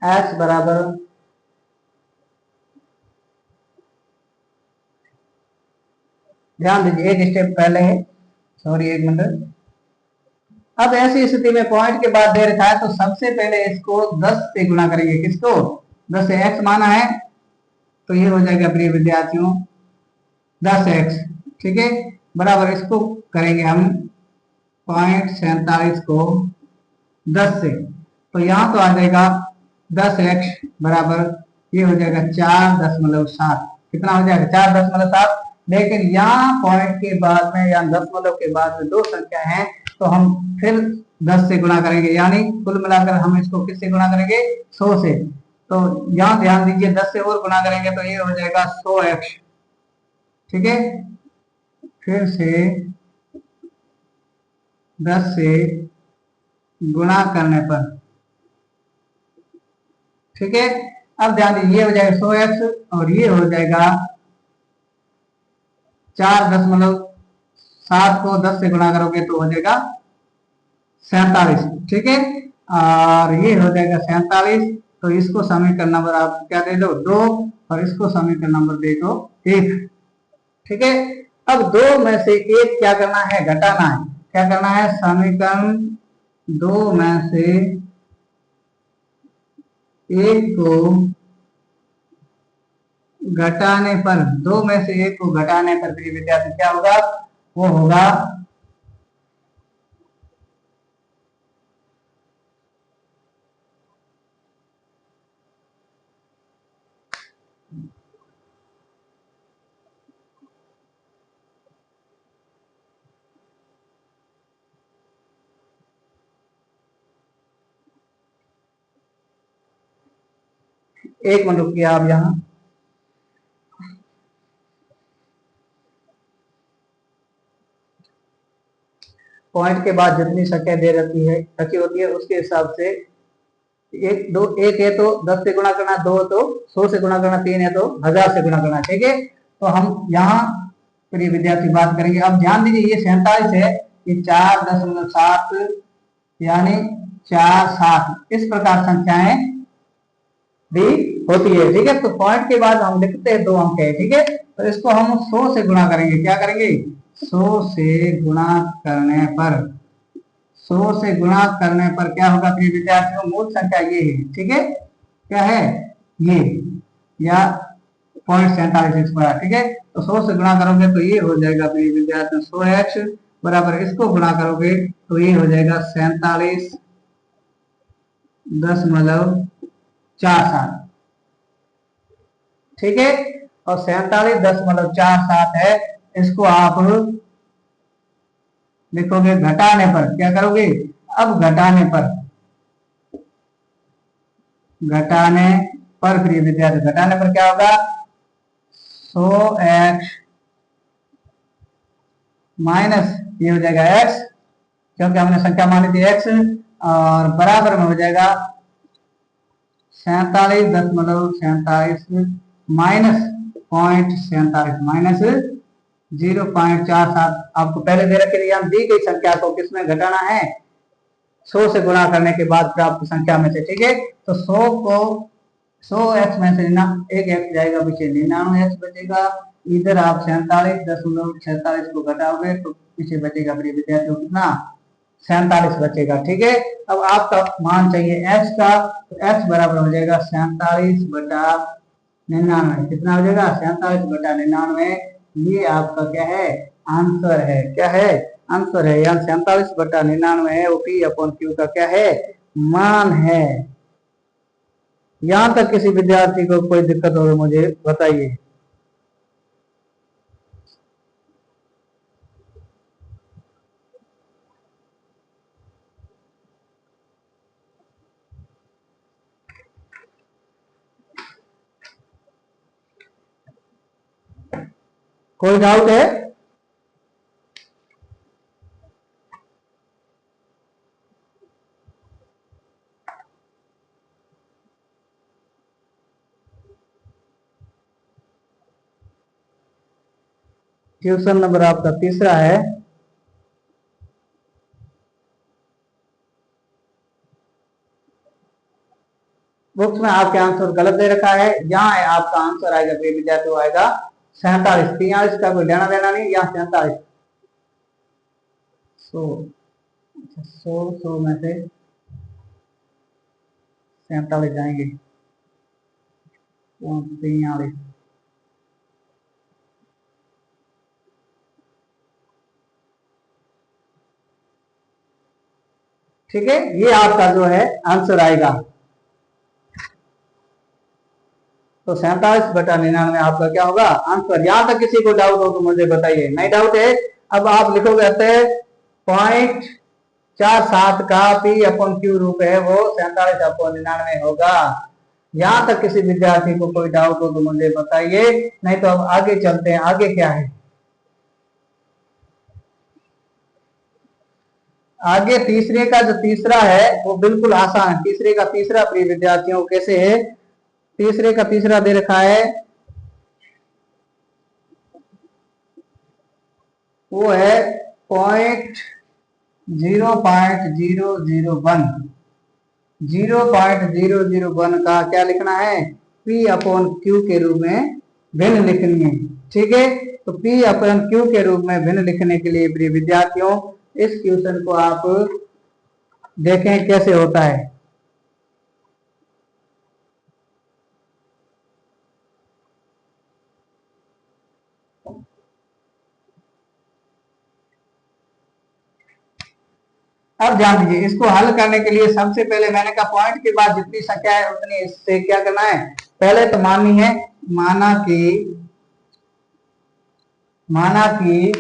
Speaker 1: x बराबर ध्यान दीजिए, एक स्टेप पहले है, सॉरी एक मिनट। अब ऐसी स्थिति में पॉइंट के बाद दे रखा है तो सबसे पहले इसको 10 से गुणा करेंगे। किसको? 10 से। x माना है तो ये हो जाएगा प्रिय विद्यार्थियों 10x, ठीक है, बराबर इसको करेंगे हम 0.47 को 10 से, तो यहां तो आ जाएगा 10x बराबर ये हो जाएगा 4.7। कितना हो जाएगा? 4.7। लेकिन यहाँ पॉइंट के बाद में या दशमलव के बाद में दो संख्या है तो हम फिर 10 से गुणा करेंगे, यानी कुल मिलाकर हम इसको किससे गुणा करेंगे? 100 से। तो यहाँ ध्यान दीजिए 10 से और गुणा करेंगे तो ये हो जाएगा 100x, ठीक है। फिर से 10 से गुणा करने पर, ठीक है। अब ध्यान दीजिए ये हो जाएगा 100x और ये हो जाएगा 4.7 को 10 से गुणा करोगे तो हो जाएगा 47, ठीक है। और ये हो जाएगा 47, तो इसको समीकरण नंबर आप क्या दे दो? 2, और इसको समीकरण नंबर दे दो 1, ठीक है। अब 2 में से 1 क्या करना है? घटाना है। क्या करना है? समीकरण 2 में से 1 को घटाने पर, 2 में से 1 को घटाने पर प्रिय विद्यार्थी क्या होगा? वो होगा एक मिनट रुकिए आप यहाँ। पॉइंट के बाद जितनी संख्या दे रखी होती है उसके हिसाब से एक है तो 10 से गुणा करना, 2 तो 100 से गुणा करना, 3 है तो 1000 से गुणा करना, ठीक है। तो हम यहाँ प्रिय विद्यार्थी बात करेंगे। अब ध्यान दीजिए ये 47 है, ये 4.7 यानी 4/7 इस प्रकार संख्याएं भी होती है, ठीक है। तो पॉइंट के बाद हम लिखते हैं 2 अंक है, ठीक है। तो इसको हम 100 से गुणा करेंगे। क्या करेंगे? 100 से गुणा करने पर, 100 से गुणा करने पर क्या होगा प्रिय विद्यार्थियों? मूल संख्या ये है, ठीक है। क्या है? ये, या 0.47 स्क्वायर, ठीक है। तो 100 से गुणा करोगे तो ये हो जाएगा प्रिय विद्यार्थियों 100x बराबर इसको गुणा करोगे तो ये हो जाएगा 47.47, ठीक है। और 47.47 है, इसको आप लिखोगे घटाने पर। क्या करोगे? अब घटाने पर, घटाने पर प्रिय विद्यार्थी घटाने पर क्या होगा? 100x माइनस ये हो जाएगा x, क्योंकि हमने संख्या मानी थी x, और बराबर में हो जाएगा 47.47 माइनस 0.47 माइनस 0.47। आपको पहले दे रखे यहाँ दी गई संख्या को किसमें घटाना है? 100 से गुणा करने के बाद प्राप्त संख्या में से, ठीक है। तो 100 को 100x में से एक x जाएगा, पीछे 99x बचेगा। इधर आप 47.46 को घटाओगे तो पीछे बचेगा प्रिय विद्यार्थियों कितना? 47 बचेगा, ठीक है। अब आपका मान चाहिए x का, तो x बराबर हो जाएगा 47/99। कितना हो जाएगा? 47/99। ये आपका क्या है? आंसर है। क्या है? आंसर है। यहाँ 47/99 है, वो P/Q का क्या है? मान है। यहां तक किसी विद्यार्थी को कोई दिक्कत हो मुझे बताइए। कोई डाउट है? क्वेश्चन नंबर आपका तीसरा है। बुक्स में आपके आंसर गलत दे रखा है, यहाँ आपका आंसर आएगा विद्यार्थी आएगा 47, 43 का कोई लेना देना नहीं, यहाँ 47 100, अच्छा 100 में से 47 जाएंगे 43। ठीक है, ये आपका जो है आंसर आएगा। तो 47/99 आपका क्या होगा आंसर। यहां तक किसी को डाउट हो तो मुझे बताइए, नहीं डाउट है। अब आप लिखोगे 0.47 का P/Q रूप है वो 47/99 होगा। यहां तक किसी विद्यार्थी को कोई डाउट हो तो मुझे बताइए, नहीं तो अब आगे चलते हैं। आगे क्या है, आगे तीसरे का जो तीसरा है वो बिल्कुल आसान है। तीसरे का तीसरा प्रिय विद्यार्थियों कैसे है, तीसरे का तीसरा दे रखा है, वो है 0.0001। 0.001 का क्या लिखना है, P/Q के रूप में भिन्न लिखनी है। ठीक है, तो P/Q के रूप में भिन्न लिखने के लिए प्रिय विद्यार्थियों इस क्वेश्चन को आप देखें कैसे होता है। अब ध्यान दीजिए, इसको हल करने के लिए सबसे पहले मैंने कहा पॉइंट के बाद जितनी संख्या है उतनी इससे क्या करना है, पहले तो माननी है, माना कि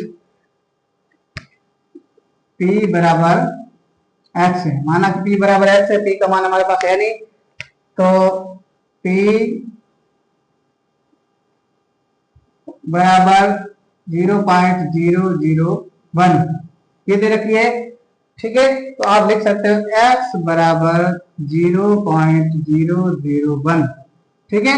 Speaker 1: P बराबर x है। माना कि P बराबर x है, P का मान हमारे पास है नहीं, तो P बराबर 0.001 ये दे रखी है। ठीक है, तो आप लिख सकते हो x बराबर 0.001। ठीक है,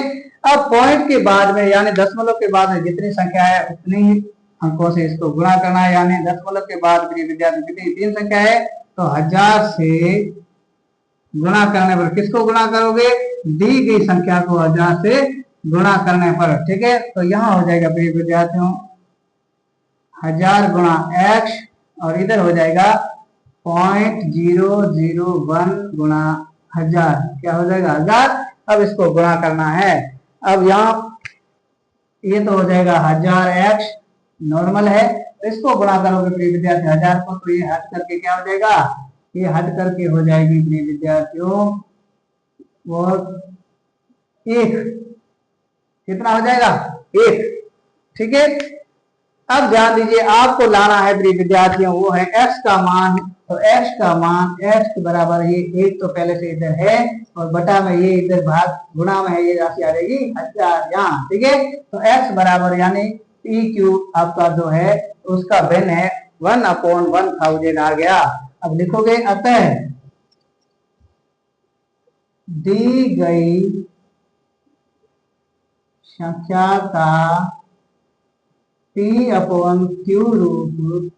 Speaker 1: अब पॉइंट के बाद में यानी दशमलव के बाद में जितनी संख्या है उतनी अंकों से इसको गुणा करना है। यानी दशमलव के बाद मेरे विद्यार्थी कितनी 3 संख्या है, तो 1000 से गुणा करने पर किसको गुणा करोगे, दी गई संख्या को 1000 से गुणा करने पर। ठीक है, तो यहां हो जाएगा प्रिय विद्यार्थियों 1000 गुणा x और इधर हो जाएगा 0.001 गुणा 1000, क्या हो जाएगा 1000। अब इसको गुणा करना है। अब यहाँ ये तो हो जाएगा 1000x नॉर्मल है, इसको गुणा करोगे प्रिय विद्यार्थी 1000 को, तो ये हट करके क्या हो जाएगा, ये हट करके हो जाएगी प्रिय विद्यार्थियों वो 1, कितना हो जाएगा 1। ठीक है, अब ध्यान दीजिए आपको लाना है प्रिय विद्यार्थियों वो है x का मान। तो x का मान x के बराबर ये 1 तो पहले से इधर है और बटा में ये इधर भाग गुणा में है, ये राशि आ जाएगी 1000 यहाँ। ठीक है, तो x बराबर यानी PQ आपका जो है उसका भिन्न है 1/1000 आ गया। अब लिखोगे अतः दी गई संख्या का P/Q रूप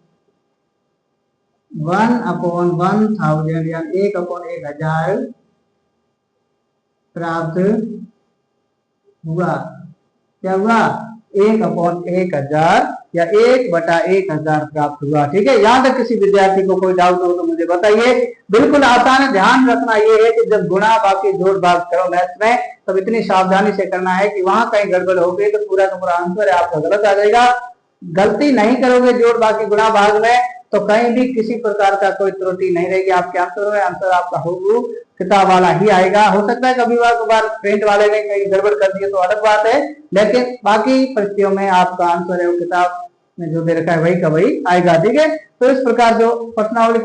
Speaker 1: 1/1000 यानी 1/1000 प्राप्त हुआ। क्या हुआ, 1/1000 या 1/1000 प्राप्त हुआ। ठीक है, यहां तक किसी विद्यार्थी को कोई डाउट हो तो मुझे बताइए। बिल्कुल आसान है, ध्यान रखना ये है कि जब गुणा बाकी जोड़ भाग करो मैथ्स में तब इतनी सावधानी से करना है कि वहां कहीं गड़बड़ हो गई तो पूरा का पूरा आंसर है आपका गलत आ जाएगा। गलती नहीं करोगे जोड़ बाकी गुणा भाग में तो कहीं भी किसी प्रकार का कोई त्रुटि नहीं रहेगी आपके आंसर में। आंसर आपका होगा किताब वाला ही आएगा। हो सकता है कभी बार प्रिंट वाले ने कहीं गड़बड़ कर दिया तो अलग बात है, लेकिन बाकी परिस्थितियों में आपका आंसर है वो किताब में जो दे रखा है वही का वही आएगा। ठीक है, तो इस प्रकार जो प्रश्नावली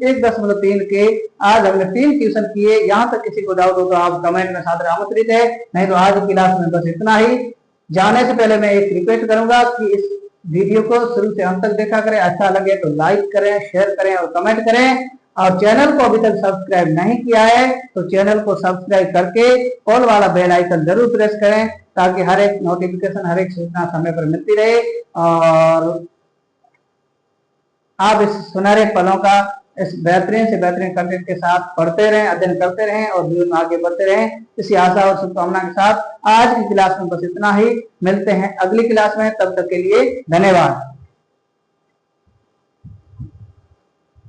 Speaker 1: 1.3 के आज हमने 3 ट्यूशन किए। यहाँ तक किसी को डाउट हो तो आप कमेंट में सादर आमंत्रित है, नहीं तो आज की क्लास में बस इतना ही। जाने से पहले मैं एक रिक्वेस्ट करूंगा कि इस वीडियो को शुरू से अंत तक देखा करें, अच्छा लगे तो लाइक करें, शेयर करें और कमेंट करें। और चैनल को अभी तक सब्सक्राइब नहीं किया है तो चैनल को सब्सक्राइब करके ऑल वाला बेल आइकन जरूर प्रेस करें ताकि हर एक नोटिफिकेशन हर एक सूचना समय पर मिलती रहे और आप इस सुनहरे पलों का इस बेहतरीन से बेहतरीन कंटेंट के साथ पढ़ते रहें, अध्ययन करते रहें और जीवन में आगे बढ़ते रहें। इसी आशा और शुभकामना के साथ आज की क्लास में बस इतना ही। मिलते हैं अगली क्लास में, तब तक के लिए धन्यवाद।